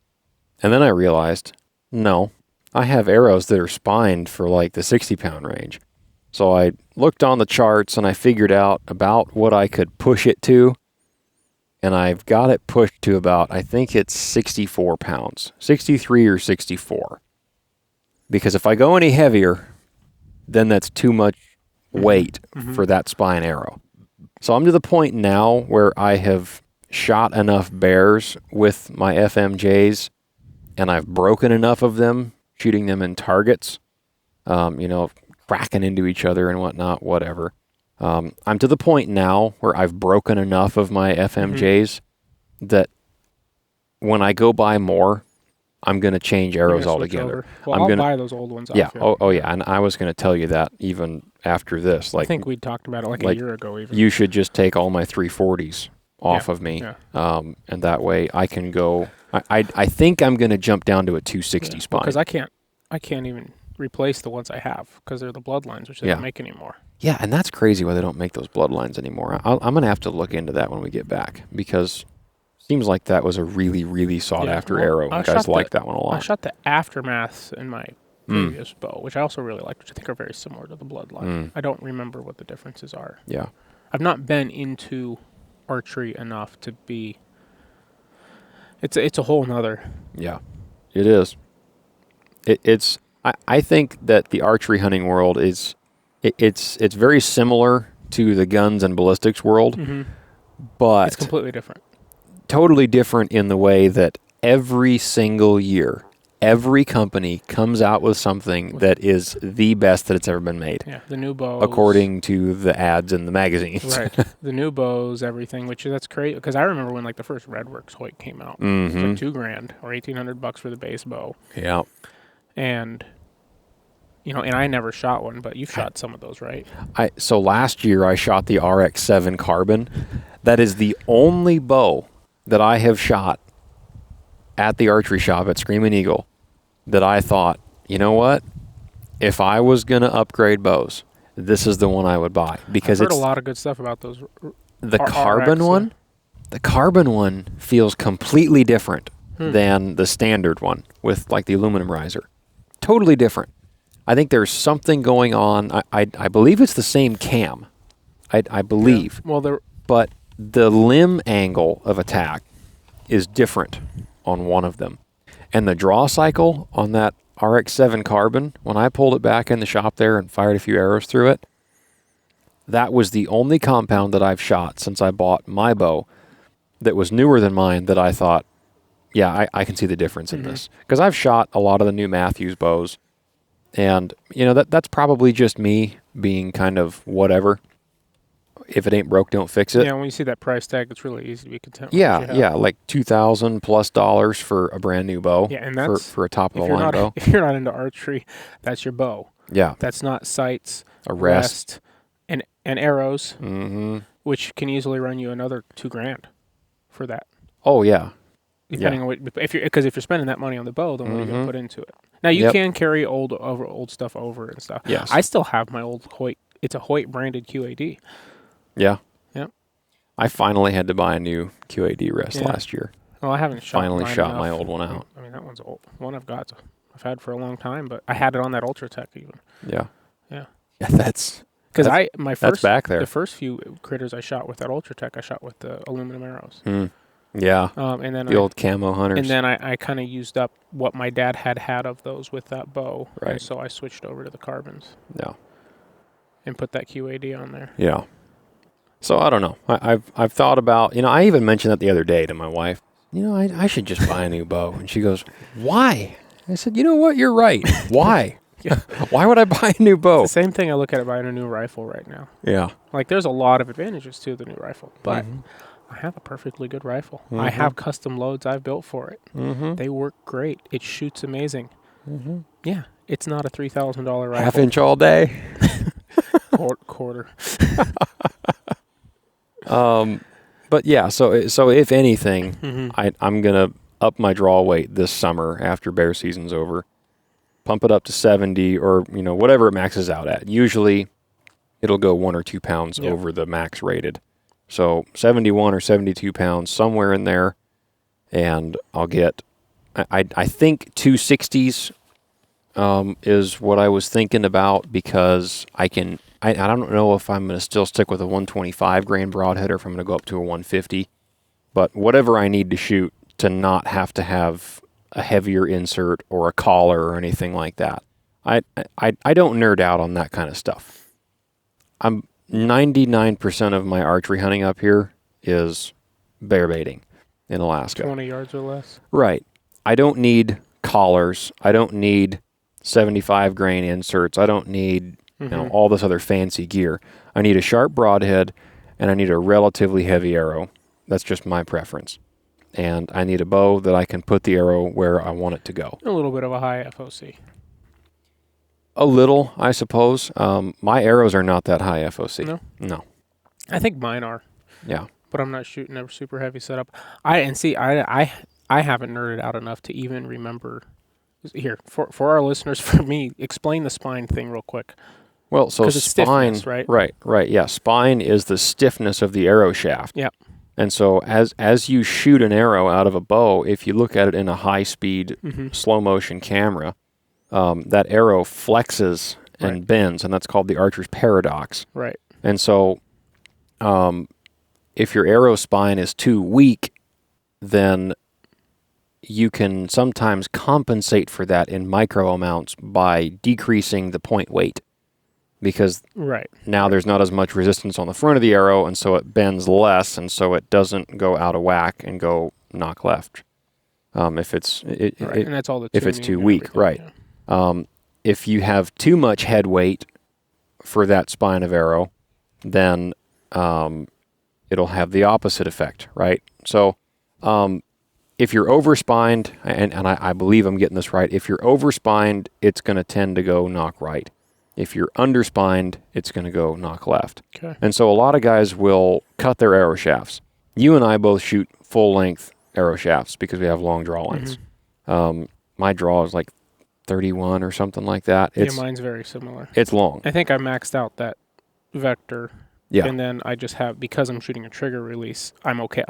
And then I realized, no, I have arrows that are spined for like the 60 pound range. So I looked on the charts and I figured out about what I could push it to. And I've got it pushed to about, I think it's 64 pounds, 63 or 64. Because if I go any heavier, then that's too much weight for that spine arrow. So I'm to the point now where I have shot enough bears with my FMJs, and I've broken enough of them, shooting them in targets, cracking into each other and whatnot, whatever. I'm to the point now where I've broken enough of my FMJs that when I go buy more, I'm going to change arrows altogether. Well, I'll buy those old ones off. Yeah. Oh, yeah. And I was going to tell you that even after this. I think we talked about it like a year ago even. You should just take all my 340s off of me. Yeah. And that way I can go. I think I'm going to jump down to a 260 spine. Because I can't even replace the ones I have because they're the bloodlines, which they don't make anymore. Yeah, and that's crazy why they don't make those bloodlines anymore. I'm going to have to look into that when we get back because it seems like that was a really, really sought-after arrow. Guys like that one a lot. I shot the aftermaths in my previous bow, which I also really liked, which I think are very similar to the bloodline. I don't remember what the differences are. Yeah. I've not been into archery enough to be... It's a whole nother... Yeah, it is. I think that the archery hunting world is... It's very similar to the guns and ballistics world, but... It's completely different. Totally different in the way that every single year, every company comes out with something that is the best that it's ever been made. Yeah, the new bows. According to the ads in the magazines. Right. The new bows, everything, which that's great. Because I remember when like the first Redworks Hoyt came out. It was like $2,000 or $1,800 for the base bow. Yeah. And... and I never shot one, but you've shot some of those, right? So last year I shot the RX-7 Carbon. That is the only bow that I have shot at the archery shop at Screaming Eagle that I thought, you know what? If I was going to upgrade bows, this is the one I would buy because I've heard it's a lot of good stuff about those. the carbon one. Yeah. The carbon one feels completely different than the standard one with like the aluminum riser. Totally different. I think there's something going on. I believe it's the same cam. I believe. Yeah. Well, but the limb angle of attack is different on one of them. And the draw cycle on that RX-7 carbon, when I pulled it back in the shop there and fired a few arrows through it, that was the only compound that I've shot since I bought my bow that was newer than mine that I thought, yeah, I can see the difference in this. Because I've shot a lot of the new Matthews bows, and, you know, that's probably just me being kind of whatever. If it ain't broke, don't fix it. Yeah, when you see that price tag, it's really easy to be content with Yeah, what you have. yeah, like $2,000+ for a brand new bow. Yeah, and that's for a top of the line bow. If you're not into archery, that's your bow. Yeah, That's not sights, a rest. and arrows, Mm-hmm. which can easily run you another $2,000 for that. Oh yeah, Depending on what, if you're spending that money on the bow, then what are you going to put into it? Now you can carry old stuff over and stuff. Yes. I still have my old Hoyt. It's a Hoyt branded QAD. Yeah. Yep. I finally had to buy a new QAD rest last year. Well, I haven't Finally shot my old one out. I mean, that one's old. One I've had for a long time, but I had it on that Ultratech even. Yeah. Yeah. Yeah, that's Because that's back there. The first few critters I shot with that Ultratech, I shot with the aluminum arrows. Yeah. And then the old camo hunters. And then I kind of used up what my dad had of those with that bow. Right. And so I switched over to the carbons. Yeah. And put that QAD on there. Yeah. So I don't know. I've thought about, you know, I even mentioned that the other day to my wife. You know, I should just buy a new bow. And she goes, why? I said, you know what? You're right. Why? Yeah. Why would I buy a new bow? It's the same thing I look at buying a new rifle right now. Yeah. Like, there's a lot of advantages to the new rifle, but I have a perfectly good rifle. I have custom loads I've built for it. They work great. It shoots amazing. Yeah, it's not a $3,000 rifle. Half inch all day. Quarter. But yeah, so if anything, I'm gonna up my draw weight this summer after bear season's over. Pump it up to 70 or, you know, whatever it maxes out at. Usually it'll go 1 or 2 pounds over the max rated. So 71 or 72 pounds, somewhere in there. And I'll get, I think 260s is what I was thinking about, because I don't know if I'm going to still stick with a 125 grain broadhead or if I'm going to go up to a 150. But whatever I need to shoot to not have to have a heavier insert or a collar or anything like that. I don't nerd out on that kind of stuff. I'm 99% of my archery hunting up here is bear baiting in Alaska. 20 yards or less. Right. I don't need collars. I don't need 75 grain inserts. I don't need you know, all this other fancy gear. I need a sharp broadhead and I need a relatively heavy arrow. That's just my preference. And I need a bow that I can put the arrow where I want it to go. A little bit of a high FOC. A little, I suppose. My arrows are not that high FOC. No. I think mine are. Yeah. But I'm not shooting a super heavy setup. I haven't nerded out enough to even remember. Here, for our listeners, for me, explain the spine thing real quick. Well, so it's spine, stiffness, right? Right. Yeah, spine is the stiffness of the arrow shaft. Yep. And so as you shoot an arrow out of a bow, if you look at it in a high-speed, slow-motion camera, that arrow flexes and bends, and that's called the archer's paradox. Right. And so if your arrow spine is too weak, then you can sometimes compensate for that in micro amounts by decreasing the point weight. Because now there's not as much resistance on the front of the arrow, and so it bends less, and so it doesn't go out of whack and go knock left. If it's and that's all the if it's too weak, right? Yeah. If you have too much head weight for that spine of arrow, then it'll have the opposite effect, right? So if you're overspined, and I believe I'm getting this right, if you're overspined, it's going to tend to go knock right. If you're underspined, it's going to go knock left. Okay. And so a lot of guys will cut their arrow shafts. You and I both shoot full-length arrow shafts because we have long draw lengths. My draw is like 31 or something like that. Mine's very similar. It's long. I think I maxed out that vector. Yeah. And then I just have, because I'm shooting a trigger release, I'm okay.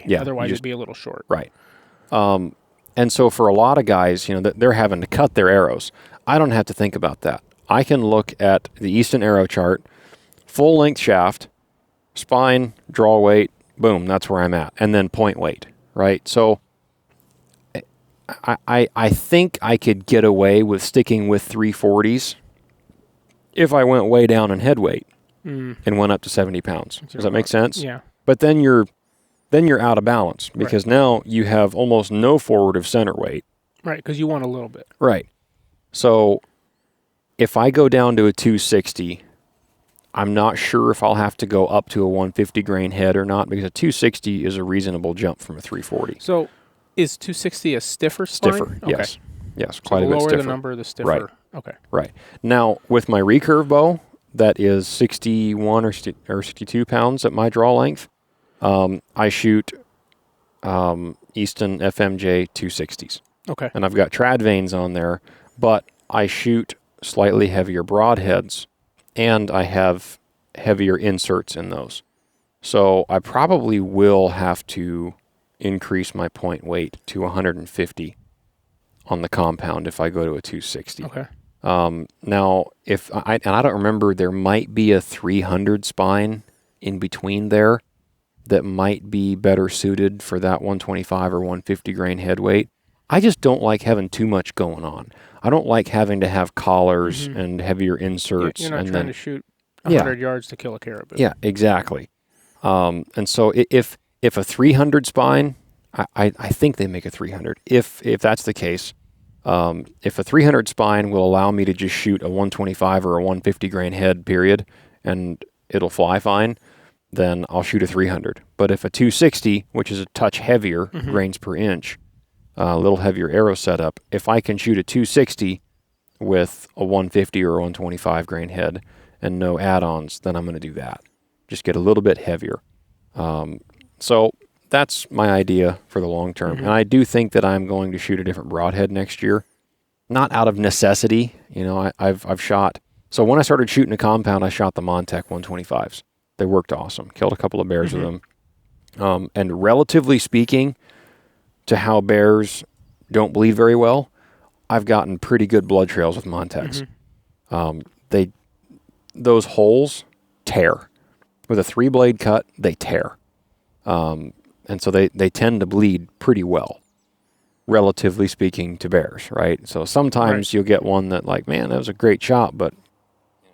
Yeah. Otherwise, it'd be a little short. Right. And so for a lot of guys, they're having to cut their arrows. I don't have to think about that. I can look at the Easton arrow chart, full length shaft, spine, draw weight, boom, that's where I'm at. And then point weight, right? So I think I could get away with sticking with 340s if I went way down in head weight and went up to 70 pounds. Does that make sense? Yeah. But then you're out of balance because now you have almost no forward of center weight. Right, because you want a little bit. Right. So if I go down to a 260, I'm not sure if I'll have to go up to a 150 grain head or not because a 260 is a reasonable jump from a 340. So is 260 a stiffer spine? Stiffer, Okay. yes. Yes, So quite the a bit lower stiffer. the number, the stiffer. Right. Okay. Right. Now, with my recurve bow, that is 61 or 62 pounds at my draw length, I shoot Easton FMJ 260s. Okay. And I've got trad vanes on there, but I shoot slightly heavier broadheads, and I have heavier inserts in those. So I probably will have to increase my point weight to 150 on the compound if I go to a 260. Okay. Now, I don't remember, there might be a 300 spine in between there that might be better suited for that 125 or 150 grain head weight. I just don't like having too much going on. I don't like having to have collars and heavier inserts. You're not and trying to shoot 100 yards to kill a caribou. Yeah, exactly. And so if a 300 spine, I think they make a 300. If that's the case, if a 300 spine will allow me to just shoot a 125 or a 150 grain head, period, and it'll fly fine, then I'll shoot a 300. But if a 260, which is a touch heavier grains per inch, a little heavier arrow setup, if I can shoot a 260 with a 150 or a 125 grain head and no add-ons, then I'm going to do that. Just get a little bit heavier. So that's my idea for the long term. And I do think that I'm going to shoot a different broadhead next year. Not out of necessity. I've shot. So when I started shooting a compound, I shot the Montec 125s. They worked awesome. Killed a couple of bears with them. And relatively speaking to how bears don't bleed very well, I've gotten pretty good blood trails with Montecs. Those holes tear. With a 3-blade cut, they tear. And so they tend to bleed pretty well, relatively speaking to bears, right? So sometimes you'll get one that like, man, that was a great shot, but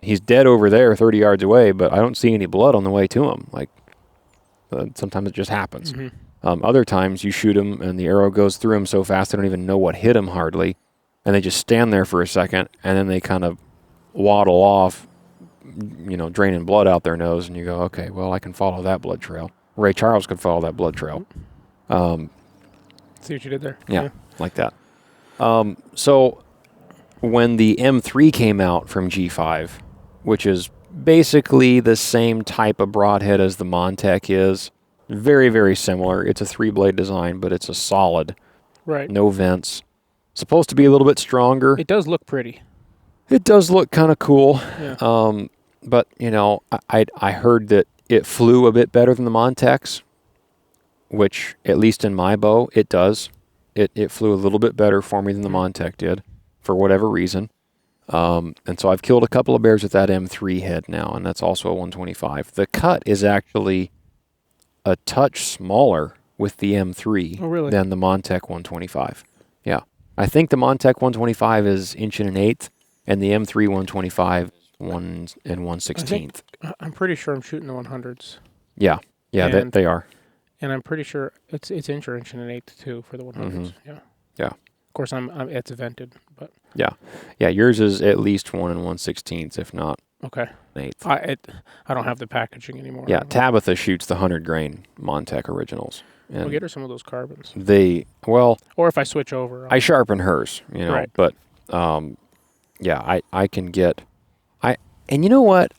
he's dead over there 30 yards away, but I don't see any blood on the way to him. Like, sometimes it just happens. Other times you shoot him and the arrow goes through him so fast they don't even know what hit him hardly, and they just stand there for a second, and then they kind of waddle off, draining blood out their nose, and you go, okay, well, I can follow that blood trail. Ray Charles could follow that blood trail. See what you did there? Yeah, like that. So when the M3 came out from G5, which is basically the same type of broadhead as the Montec is, very, very similar. It's a 3-blade design, but it's a solid. Right. No vents. Supposed to be a little bit stronger. It does look pretty. It does look kind of cool. Yeah. But, I heard that it flew a bit better than the Montecs, which, at least in my bow, it does. It flew a little bit better for me than the Montec did, for whatever reason. And so I've killed a couple of bears with that M3 head now, and that's also a 125. The cut is actually a touch smaller with the M3 than the Montec 125. Yeah. I think the Montec 125 is 1.125, and the M3 125 is 1 1/16. I'm pretty sure I'm shooting the 100s. Yeah, they are. And I'm pretty sure it's inch or 1.125 too for the 100s. Yeah. Of course, it's vented, but yeah. Yours is at least 1 1/16, if not okay. 1/8. I don't have the packaging anymore. Yeah, Tabitha shoots the 100 grain Montec originals. And I'll get her some of those carbons. Or if I switch over, I sharpen hers, Right. But I can get. And you know what?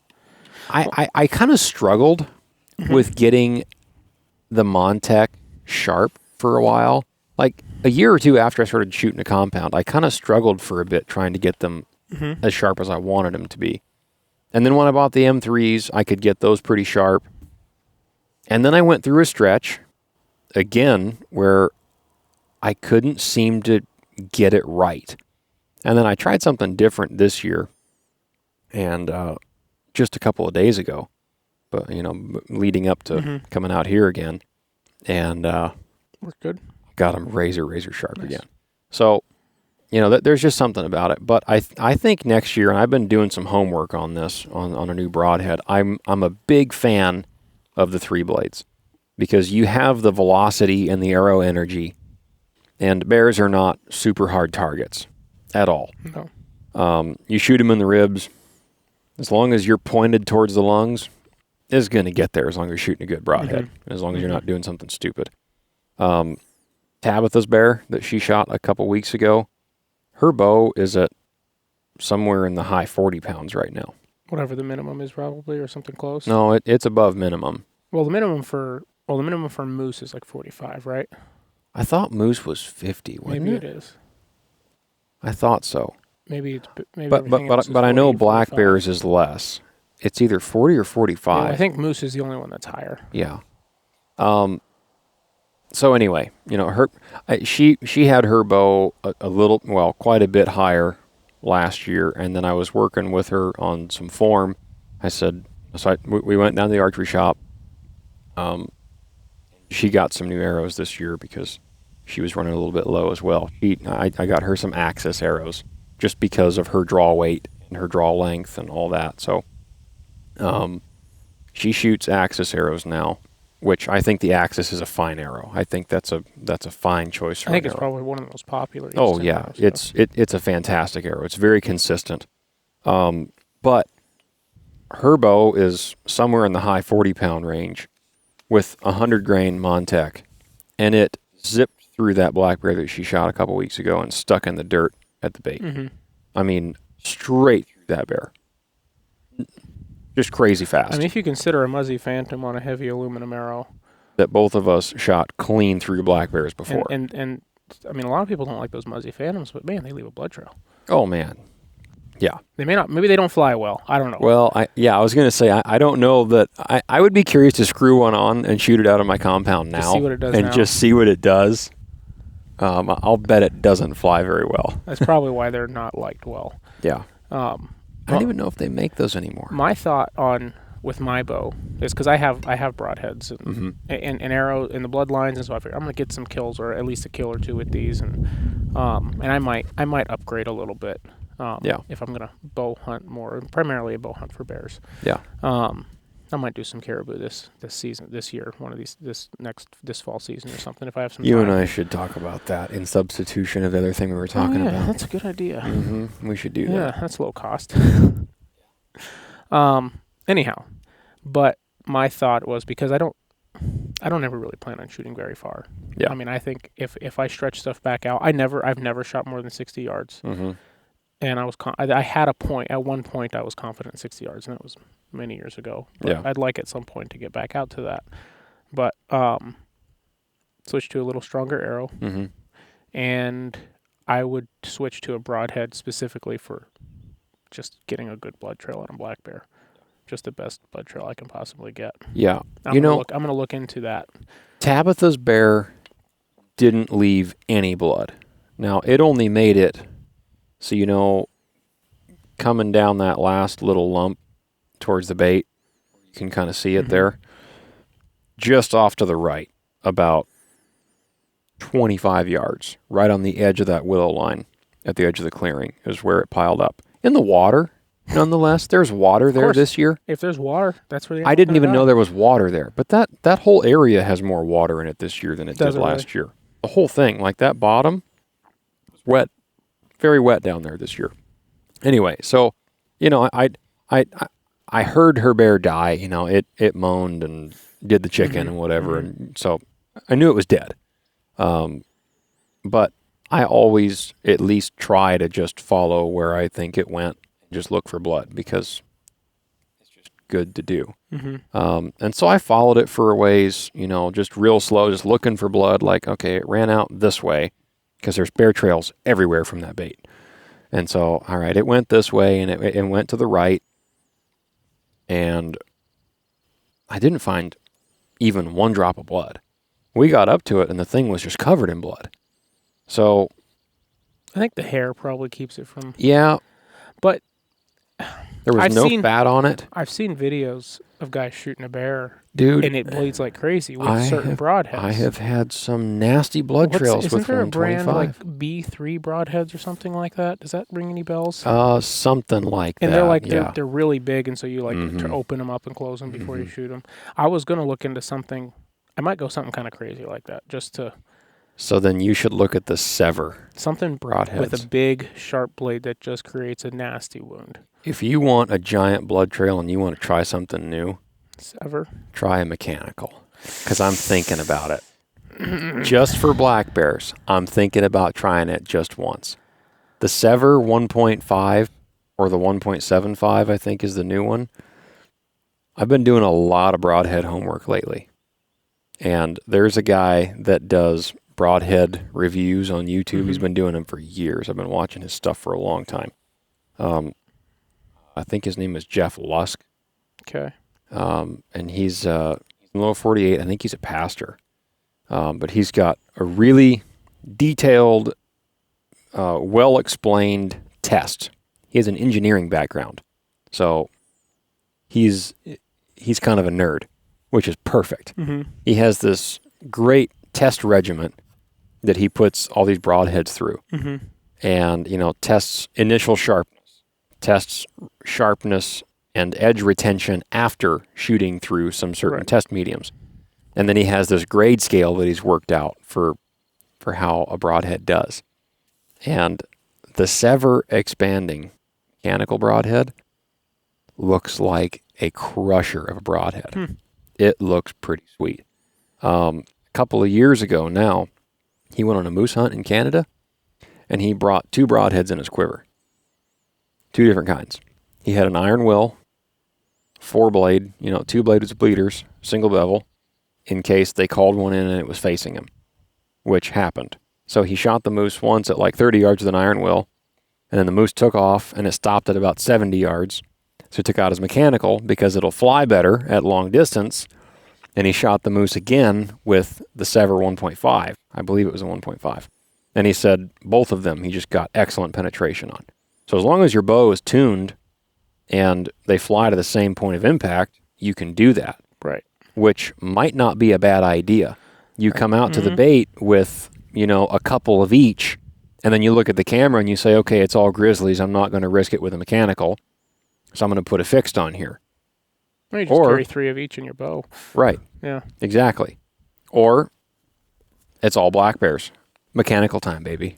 I kind of struggled with getting the Montec sharp for a while. Like a year or two after I started shooting a compound, I kind of struggled for a bit trying to get them as sharp as I wanted them to be. And then when I bought the M3s, I could get those pretty sharp. And then I went through a stretch, again, where I couldn't seem to get it right. And then I tried something different this year, and just a couple of days ago, but leading up to coming out here again, and Worked good. got them razor sharp again. So, there's just something about it. But I think next year, and I've been doing some homework on this on a new broadhead. I'm a big fan of the 3 blades because you have the velocity and the arrow energy, and bears are not super hard targets at all. No. You shoot them in the ribs, as long as you're pointed towards the lungs, it's going to get there as long as you're shooting a good broadhead, as long as you're not doing something stupid. Tabitha's bear that she shot a couple weeks ago, her bow is at somewhere in the high 40 pounds right now. Whatever the minimum is, probably, or something close. No, it's above minimum. Well, the minimum for moose is like 45, right? I thought moose was 50. Wasn't Maybe it? it is. I thought so. Maybe But I know black bears is less. It's either 40 or 45. Yeah, I think moose is the only one that's higher. Yeah. So anyway, she had her bow quite a bit higher last year, and then I was working with her on some form. We went down to the archery shop. She got some new arrows this year because she was running a little bit low as well. I got her some Axis arrows just because of her draw weight and her draw length and all that. So, she shoots Axis arrows now, which I think the Axis is a fine arrow. I think that's a fine choice for I think it's arrow. probably one of the most popular. Oh yeah, arrows, it's a fantastic arrow. It's very consistent. But her bow is somewhere in the high 40-pound range with 100 grain Montec, and it zipped through that black bear that she shot a couple weeks ago and stuck in the dirt at the bait. I mean, straight through that bear. Just crazy fast. I mean, if you consider a Muzzy Phantom on a heavy aluminum arrow, that both of us shot clean through black bears before. And I mean, a lot of people don't like those Muzzy Phantoms, but man, they leave a blood trail. Oh man, yeah. They may not. Maybe they don't fly well. I don't know. Well, I was going to say I don't know that. I would be curious to screw one on and shoot it out of my compound now, just see what it does and now. just see what it does. I'll bet it doesn't fly very well. That's probably why they're not liked well. Yeah. I don't even know if they make those anymore. My thought with my bow is because I have broadheads and arrow in the bloodlines, and so I figure I'm gonna get some kills or at least a kill or two with these, and I might upgrade a little bit. If I'm gonna bow hunt more, primarily a bow hunt for bears. Yeah. I might do some caribou this season, this year, one of these this fall season or something if I have some You time. and I should talk about that in substitution of the other thing we were talking about. That's a good idea. We should do that. Yeah, that's low cost. Anyhow, but my thought was because I don't ever really plan on shooting very far. Yeah. I mean, I think if I stretch stuff back out, I've never shot more than 60 yards. And I had a point at one point I was confident in 60 yards, and that was many years ago. But Yeah. I'd like at some point to get back out to that. But switch to a little stronger arrow, and I would switch to a broadhead specifically for just getting a good blood trail on a black bear. Just the best blood trail I can possibly get. Yeah. I'm gonna look into that. Tabitha's bear didn't leave any blood. Now, it only made it, so coming down that last little lump towards the bait, you can kind of see it there. Just off to the right, about 25 yards, right on the edge of that willow line, at the edge of the clearing, is where it piled up. In the water, nonetheless, there's water there this year. If there's water, that's where I didn't even know there was water there. But that whole area has more water in it this year than it did last year. The whole thing, like that bottom, was wet, very wet down there this year. Anyway, so, I heard her bear die. It moaned and did the chicken and whatever, and so I knew it was dead. But I always at least try to just follow where I think it went, just look for blood, because it's just good to do. And so I followed it for a ways, just real slow, just looking for blood. Like, okay, it ran out this way because there's bear trails everywhere from that bait. And so, all right, it went this way and it went to the right. And I didn't find even one drop of blood. We got up to it and the thing was just covered in blood. So I think the hair probably keeps it from. yeah, But there was no fat on it. I've seen videos of guys shooting a bear, dude, and it bleeds like crazy with certain broadheads. I have had some nasty blood trails with 125. Isn't there a brand like B3 broadheads or something like that? Does that ring any bells? Something like and that. And they're like yeah. they're really big, and so you like to open them up and close them before you shoot them. I was gonna look into something. I might go something kind of crazy like that, just to. So then you should look at the Sever. Something broadheads with a big sharp blade that just creates a nasty wound. If you want a giant blood trail and you want to try something new, Sever, try a mechanical. Because I'm thinking about it. Just for black bears, I'm thinking about trying it just once. The Sever 1.5 or the 1.75, I think, is the new one. I've been doing a lot of broadhead homework lately. And there's a guy that does broadhead reviews on YouTube. He's been doing them for years. I've been watching his stuff for a long time. I think his name is Jeff Lusk. Okay. And he's in lower 48. I think he's a pastor. But he's got a really detailed, well-explained test. He has an engineering background. So he's kind of a nerd, which is perfect. He has this great test regimen that he puts all these broadheads through. And, tests initial sharpness, tests sharpness and edge retention after shooting through some certain test mediums. And then he has this grade scale that he's worked out for how a broadhead does. And the Sever expanding mechanical broadhead looks like a crusher of a broadhead. It looks pretty sweet. A couple of years ago now, he went on a moose hunt in Canada, and he brought 2 broadheads in his quiver. 2 different kinds. He had an iron will, 4-blade, 2-blade with bleeders, single bevel, in case they called one in and it was facing him, which happened. So he shot the moose once at like 30 yards with an iron will, and then the moose took off, and it stopped at about 70 yards. So he took out his mechanical because it'll fly better at long distance, and he shot the moose again with the Sever 1.5. I believe it was a 1.5. And he said both of them he just got excellent penetration on. So as long as your bow is tuned and they fly to the same point of impact, you can do that. Right. Which might not be a bad idea. You come out to the bait with, a couple of each, and then you look at the camera and you say, okay, it's all grizzlies. I'm not going to risk it with a mechanical, so I'm going to put a fixed on here. Or you just carry 3 of each in your bow. Right. Yeah. Exactly. Or it's all black bears. Mechanical time, baby.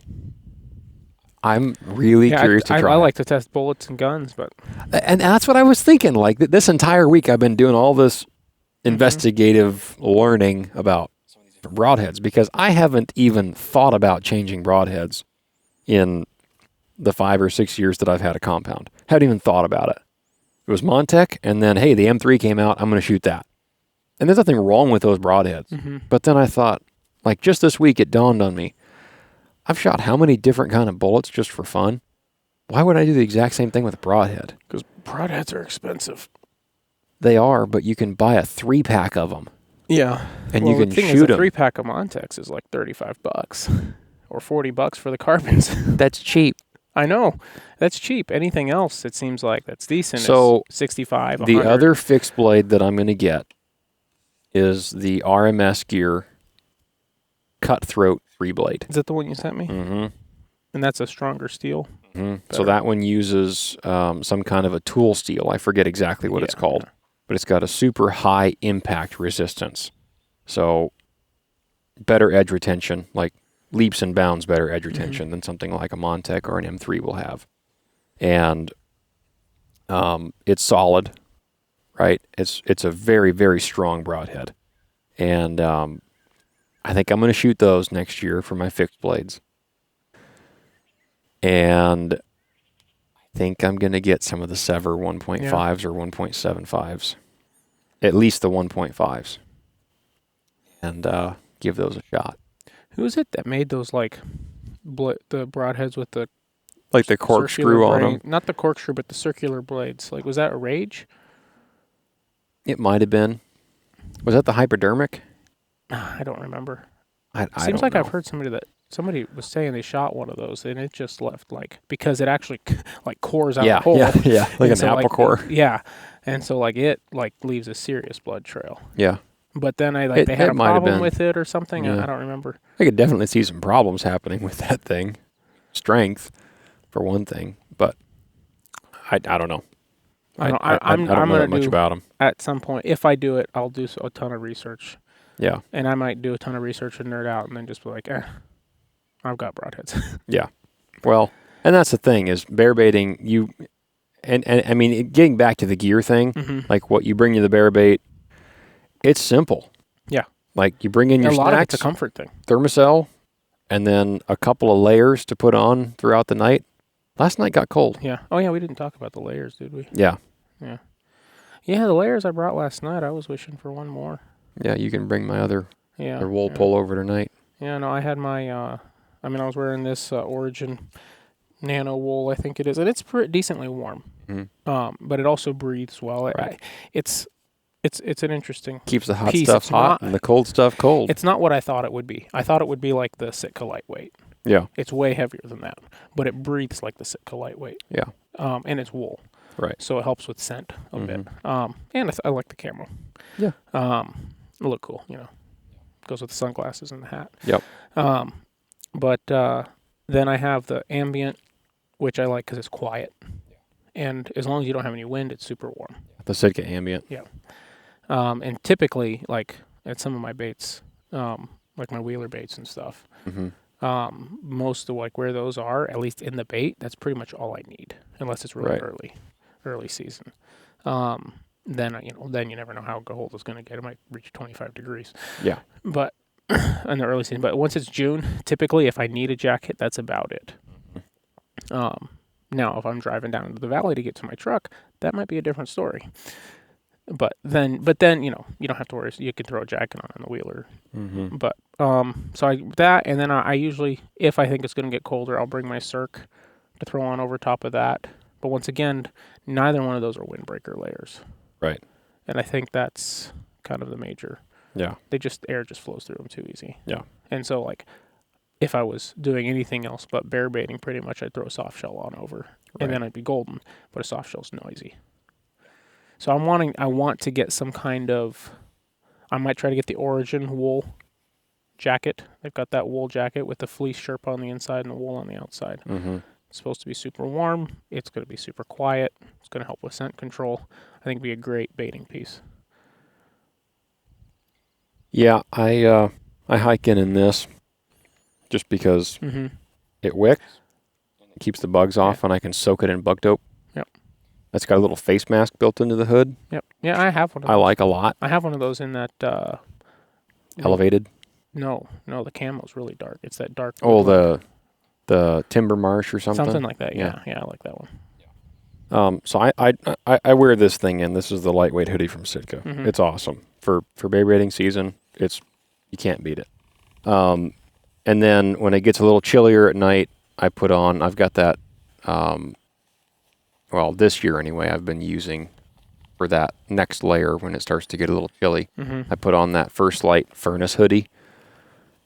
I'm really curious to try. I like to test bullets and guns, but... And that's what I was thinking. Like, this entire week I've been doing all this investigative learning about some of these different broadheads, because I haven't even thought about changing broadheads in the 5 or 6 years that I've had a compound. Haven't even thought about it. It was Montec, and then, hey, the M3 came out, I'm going to shoot that. And there's nothing wrong with those broadheads. But then I thought, like, just this week it dawned on me, I've shot how many different kind of bullets just for fun? Why would I do the exact same thing with a broadhead? Because broadheads are expensive. They are, but you can buy a 3-pack of them. Yeah. And you can shoot them. A 3-pack of Montex is like $35 or $40 for the carbons. That's cheap. I know. That's cheap. Anything else, it seems like that's decent. So is $65, $100. The other fixed blade that I'm going to get is the RMS Gear Cutthroat 3-blade. Is that the one you sent me? And that's a stronger steel? So that one uses some kind of a tool steel. I forget exactly what it's called. But it's got a super high impact resistance. So better edge retention, like leaps and bounds better edge retention than something like a Montec or an M3 will have. And it's solid, right? It's a very, very strong broadhead. And I think I'm going to shoot those next year for my fixed blades. And I think I'm going to get some of the Sever 1.5s or 1.75s. At least the 1.5s. And give those a shot. Who is it that made those, like, the broadheads with the... Like the corkscrew on them? Not the corkscrew, but the circular blades. Like, was that a Rage? It might have been. Was that the hypodermic? I don't remember. I Seems don't like know. I've heard somebody was saying they shot one of those and it just left, like, because it actually like cores out the hole. Yeah, like an apple core. Yeah, and so like it like leaves a serious blood trail. Yeah, but then they had a problem with it or something. Yeah. I don't remember. I could definitely see some problems happening with that thing. Strength, for one thing, but I don't know. I don't know that much about them. At some point, if I do it, I'll do a ton of research. Yeah. And I might do a ton of research and nerd out and then just be like, I've got broadheads. Yeah. Well, and that's the thing is bear baiting, and I mean, getting back to the gear thing, like what you bring to the bear bait, it's simple. Yeah. Like you bring in your snacks, a lot of it's a comfort thing. Thermocell, and then a couple of layers to put on throughout the night. Last night got cold. Yeah. Oh, yeah, we didn't talk about the layers, did we? Yeah. Yeah. Yeah, the layers I brought last night, I was wishing for one more. Yeah, you can bring my other wool pullover tonight. Yeah, no, I had my, I was wearing this Origin Nano wool, I think it is, and it's decently warm. Mm-hmm. But it also breathes well. Right. It's an interesting keeps the hot piece. Stuff hot and the cold stuff cold. It's not what I thought it would be. I thought it would be like the Sitka Lightweight. Yeah. It's way heavier than that, but it breathes like the Sitka Lightweight. Yeah. And it's wool. Right. So it helps with scent a bit. And I like the camo. Yeah. It'll look cool, Goes with the sunglasses and the hat. Yep. But then I have the ambient, which I like because it's quiet. And as long as you don't have any wind, it's super warm. The Sitka ambient. Yeah. And typically, like at some of my baits, like my wheeler baits and stuff, most of like where those are, at least in the bait, that's pretty much all I need, unless it's really early season. Then you never know how cold it's going to get. It might reach 25 degrees. Yeah. But in the early season, but once it's June, typically if I need a jacket, that's about it. Now if I'm driving down into the valley to get to my truck, that might be a different story. But then you don't have to worry. You can throw a jacket on the wheeler. Mm-hmm. But and then I usually, if I think it's going to get colder, I'll bring my Cirque to throw on over top of that. But once again, neither one of those are windbreaker layers. Right. And I think that's kind of the major. Yeah. Air just flows through them too easy. Yeah. And so like, if I was doing anything else but bear baiting, pretty much I'd throw a soft shell on over, and then I'd be golden. But a soft shell's noisy. So I want to get some kind of, I might try to get the Origin wool jacket. They've got that wool jacket with the fleece Sherpa on the inside and the wool on the outside. Mm-hmm. It's supposed to be super warm. It's going to be super quiet. It's going to help with scent control. I think it'd be a great baiting piece. Yeah, I hike in this just because it wicks, it keeps the bugs off, and I can soak it in bug dope. Yep. That's got a little face mask built into the hood. Yep. Yeah, I have one of those. I like a lot. I have one of those in that... Elevated? No, the camo's really dark. It's that dark... Oh, the Timber Marsh or something? Something like that, yeah. Yeah, I like that one. So I wear this thing in. This is the lightweight hoodie from Sitka. Mm-hmm. It's awesome. For bear baiting season, you can't beat it. And then when it gets a little chillier at night, I've got that, this year anyway, I've been using for that next layer when it starts to get a little chilly. Mm-hmm. I put on that First Light furnace hoodie.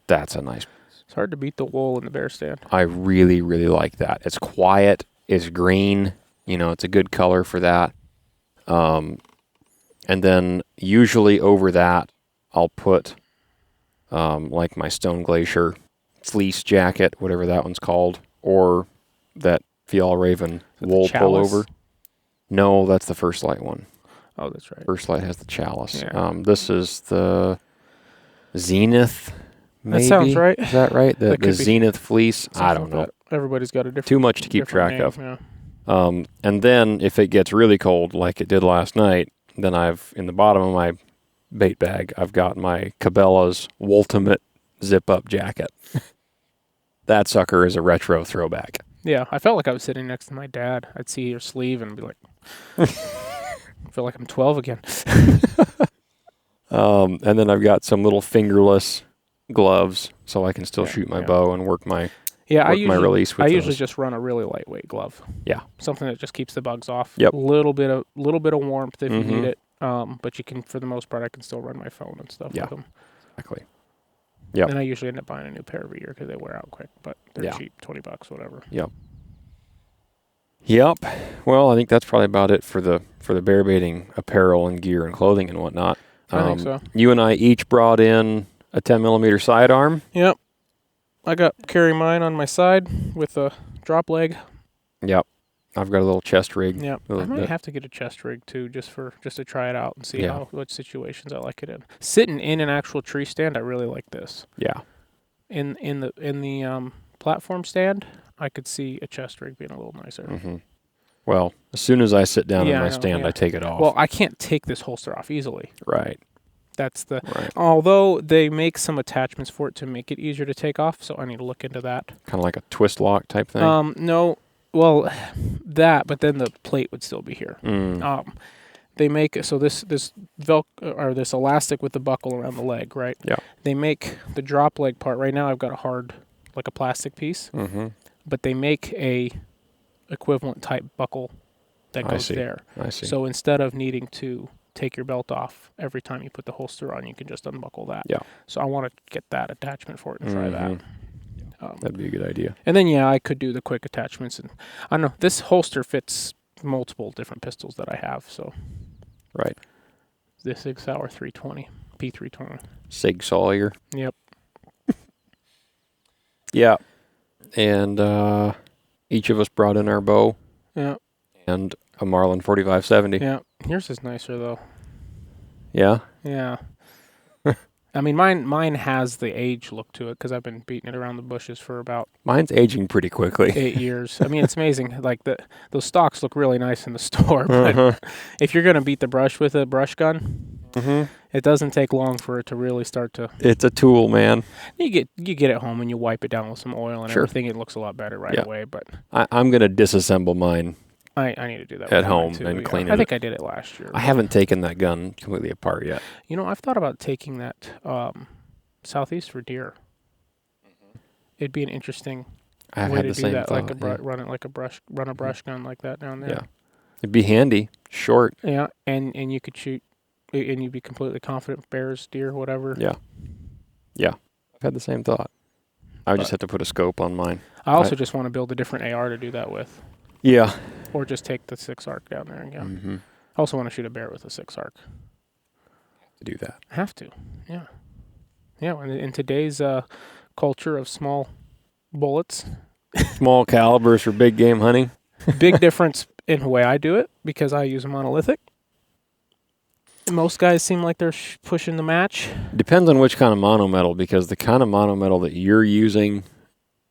That's a nice. It's hard to beat the wool in the bear stand. I really, really like that. It's quiet. It's green. It's a good color for that. And then usually over that, I'll put like my Stone Glacier fleece jacket, whatever that one's called, or that Fjallraven wool pullover. No, that's the First Light one. Oh, that's right. First Light has the chalice. Yeah. This is the Zenith. Maybe? That sounds right. Is that right? The Zenith fleece. I don't know. Everybody's got a different. Too much to keep track name, of. Yeah. And then if it gets really cold, like it did last night, then in the bottom of my bait bag, I've got my Cabela's Ultimate zip-up jacket. that sucker is a retro throwback. Yeah, I felt like I was sitting next to my dad. I'd see your sleeve and be like, I feel like I'm 12 again. And then I've got some little fingerless gloves, so I can still shoot my bow and work my release with I those. usually just run a really lightweight glove. Yeah, something that just keeps the bugs off. Yep. A little bit of warmth if you need it. But you can, for the most part, I can still run my phone and stuff with them. Exactly. Yep. And I usually end up buying a new pair every year because they wear out quick, but they're cheap, $20, whatever. Yep. Well, I think that's probably about it for the bear baiting apparel and gear and clothing and whatnot. I think so. You and I each brought in a 10mm sidearm. Yep. I got carry mine on my side with a drop leg. Yep. I've got a little chest rig. Yep. I might have to get a chest rig too, just to try it out and see what situations I like it in. Sitting in an actual tree stand, I really like this. Yeah. In the platform stand, I could see a chest rig being a little nicer. Mm-hmm. Well, as soon as I sit down on my stand, I take it off. Well, I can't take this holster off easily. Right. That's although they make some attachments for it to make it easier to take off, so I need to look into that. Kind of like a twist lock type thing? No. Well, that, but then the plate would still be here. They make this or this elastic with the buckle around the leg, right? Yeah. They make the drop leg part. Right now, I've got a hard, like a plastic piece. Mm-hmm. But they make a equivalent type buckle that goes there. I see. So instead of needing to take your belt off every time you put the holster on, you can just unbuckle that. Yeah. So I want to get that attachment for it and try that. That'd be a good idea. And then, I could do the quick attachments. And I don't know, this holster fits multiple different pistols that I have. So, right. The Sig Sauer 320, P320. Sig Sawyer. Yep. Yeah. And each of us brought in our bow. Yeah. And a Marlin 4570. Yeah. Yours is nicer, though. Yeah? Yeah. I mean, mine has the age look to it because I've been beating it around the bushes for about... Mine's aging pretty quickly. 8 years. I mean, it's amazing. Like, those stocks look really nice in the store, but if you're going to beat the brush with a brush gun, it doesn't take long for it to really start to... It's a tool, man. You get it home and you wipe it down with some oil and everything. It looks a lot better right away, but... I'm going to disassemble mine. I need to do that at home and clean it. I think I did it last year. I haven't taken that gun completely apart yet. I've thought about taking that southeast for deer. It'd be an interesting way to do that, like run it like a brush gun like that down there. Yeah, it'd be handy, short. Yeah, and you could shoot, and you'd be completely confident, bears, deer, whatever. Yeah. I've had the same thought. I would just have to put a scope on mine. I also just want to build a different AR to do that with. Yeah. Or just take the 6 ARC down there and go. I also want to shoot a bear with a 6 ARC. To do that. I have to. Yeah. Yeah. In today's culture of small bullets, small calibers for big game hunting. Big difference in the way I do it because I use a monolithic. Most guys seem like they're pushing the match. Depends on which kind of monometal, because the kind of monometal that you're using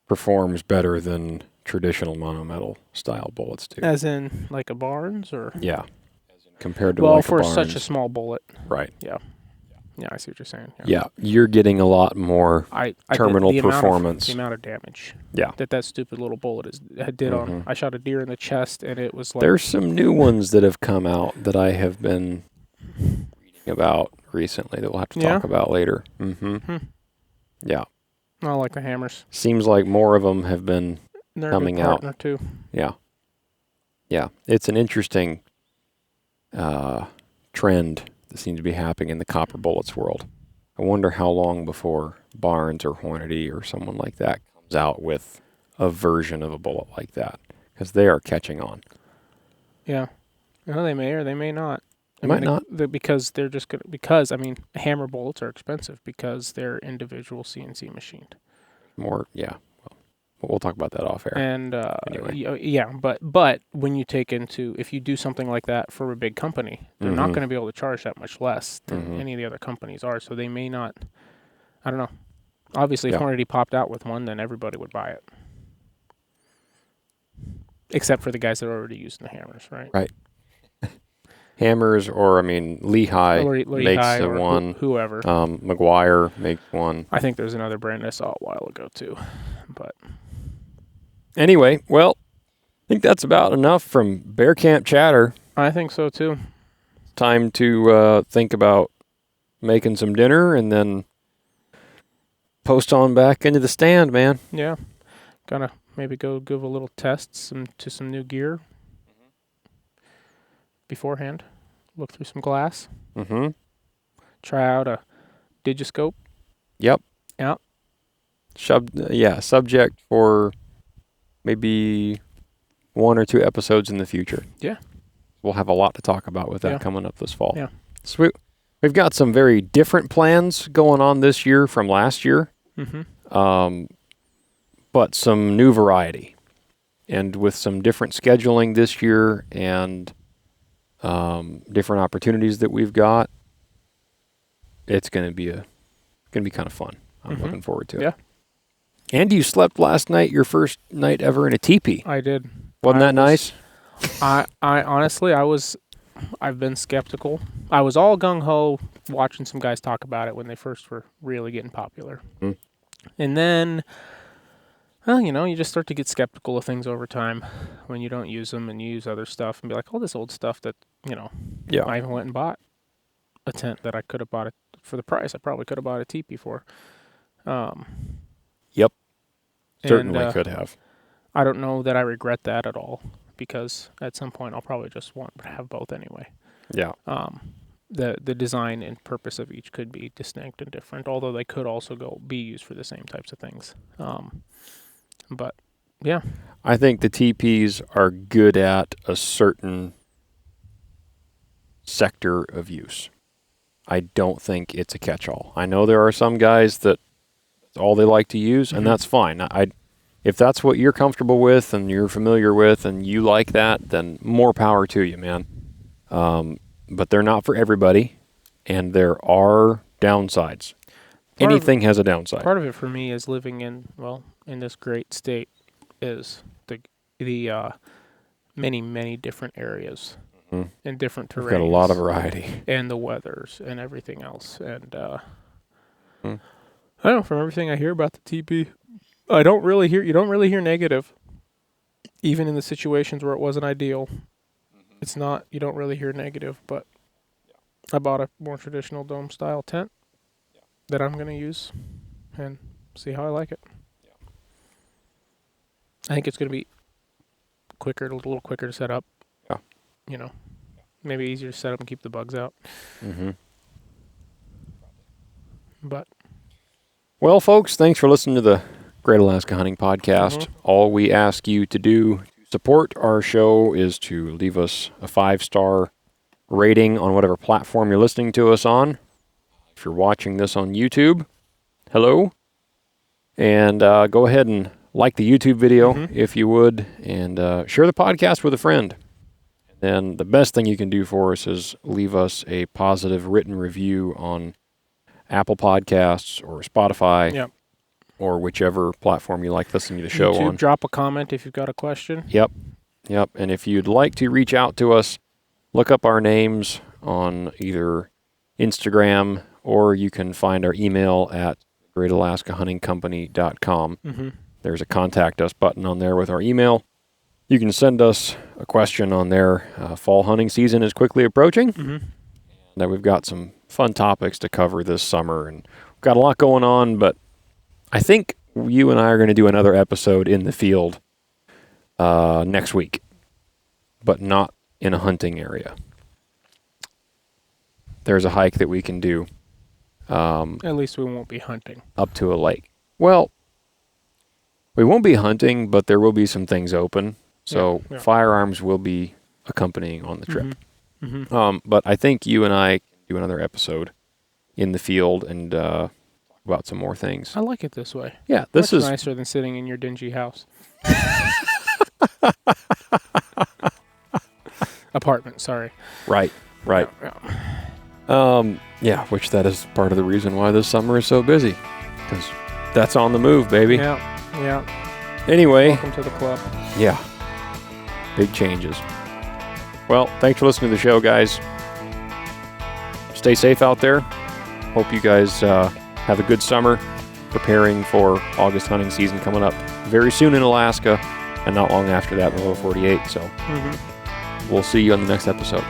performs better than traditional monometal style bullets do. As in like a Barnes or? Yeah. Compared to like a Barnes. For such a small bullet. Right. Yeah. Yeah, I see what you're saying. Yeah, you're getting a lot more terminal performance. The amount of damage. Yeah. That stupid little bullet did on. I shot a deer in the chest and it was like. There's some new ones that have come out that I have been reading about recently that we'll have to talk about later. Yeah. I like the hammers. Seems like more of them have been coming out. Too. Yeah. Yeah. It's an interesting trend that seems to be happening in the copper bullets world. I wonder how long before Barnes or Hornady or someone like that comes out with a version of a bullet like that, because they are catching on. Yeah. Well, they may or they may not. Might not. Because they're just going to... Because, hammer bullets are expensive because they're individual CNC machined. More, yeah. Well, we'll talk about that off air. And, anyway. Yeah, but when you take into... If you do something like that for a big company, they're not going to be able to charge that much less than any of the other companies are, so they may not... I don't know. Obviously, if Hornady popped out with one, then everybody would buy it. Except for the guys that are already using the hammers, right? Right. Hammers, or Lehigh makes one. Whoever. McGuire makes one. I think there's another brand I saw a while ago too. But anyway, well, I think that's about enough from Bear Camp chatter. I think so too. Time to think about making some dinner and then post on back into the stand, man. Yeah. Gotta maybe go give a little test to some new gear beforehand. Look through some glass. Mm-hmm. Try out a digiscope. Yep. Yeah. Subject for maybe 1 or 2 episodes in the future. Yeah. We'll have a lot to talk about with that Yeah. coming up this fall. Yeah. So we've got some very different plans going on this year from last year. Mm-hmm. But some new variety. And with some different scheduling this year and different opportunities that we've got, it's going to be kind of fun. I'm looking forward to it. Yeah. And you slept last night, your first night ever in a teepee. I did. Wasn't that nice? I honestly, I've been skeptical. I was all gung-ho watching some guys talk about it when they first were really getting popular. Mm. And then, well, you just start to get skeptical of things over time when you don't use them and you use other stuff and be like, oh, this old stuff that, Yeah. I even went and bought a tent that I could have bought it for the price. I probably could have bought a teepee for. Yep. Certainly and, could have. I don't know that I regret that at all because at some point I'll probably just want to have both anyway. Yeah. The design and purpose of each could be distinct and different, although they could also be used for the same types of things. But yeah, I think the teepees are good at a certain sector of use. I don't think it's a catch-all. I know there are some guys that that's all they like to use, and that's fine. If that's what you're comfortable with and you're familiar with and you like that, then more power to you, man. But they're not for everybody, and there are downsides. Anything has a downside. Part of it for me is living in this great state is the many different areas and different terrains. We've got a lot of variety. And the weathers and everything else. And I don't know, from everything I hear about the teepee, you don't really hear negative, even in the situations where it wasn't ideal. It's not, you don't really hear negative, but I bought a more traditional dome style tent that I'm going to use and see how I like it. I think it's going to be a little quicker to set up. Yeah. Maybe easier to set up and keep the bugs out. Mm-hmm. But. Well, folks, thanks for listening to the Great Alaska Hunting Podcast. Mm-hmm. All we ask you to do to support our show is to leave us a 5-star rating on whatever platform you're listening to us on. If you're watching this on YouTube, hello. And go ahead and like the YouTube video if you would, and share the podcast with a friend. And the best thing you can do for us is leave us a positive written review on Apple Podcasts or Spotify. Yep. Or whichever platform you like listening to the show YouTube, on. drop a comment if you've got a question. Yep. And if you'd like to reach out to us, look up our names on either Instagram or you can find our email at greatalaskahuntingcompany.com. Mm-hmm. There's a contact us button on there with our email. You can send us a question on there. Fall hunting season is quickly approaching. Mm-hmm. Now we've got some fun topics to cover this summer, and we've got a lot going on, but I think you and I are going to do another episode in the field next week, but not in a hunting area. There's a hike that we can do. At least we won't be hunting. Up to a lake. Well, we won't be hunting, but there will be some things open. So Yeah. firearms will be accompanying on the trip. Mm-hmm. But I think you and I can do another episode in the field and talk about some more things. I like it this way. Yeah, this Much is nicer than sitting in your dingy house. Apartment, sorry. right. Yeah. Which that is part of the reason why this summer is so busy, because that's on the move, baby. Yeah. Anyway, Welcome to the club. yeah, big changes. Well, thanks for listening to the show, guys. Stay safe out there. Hope you guys have a good summer. preparing for August hunting season coming up very soon in Alaska, and not long after that in the lower 48. So we'll see you on the next episode.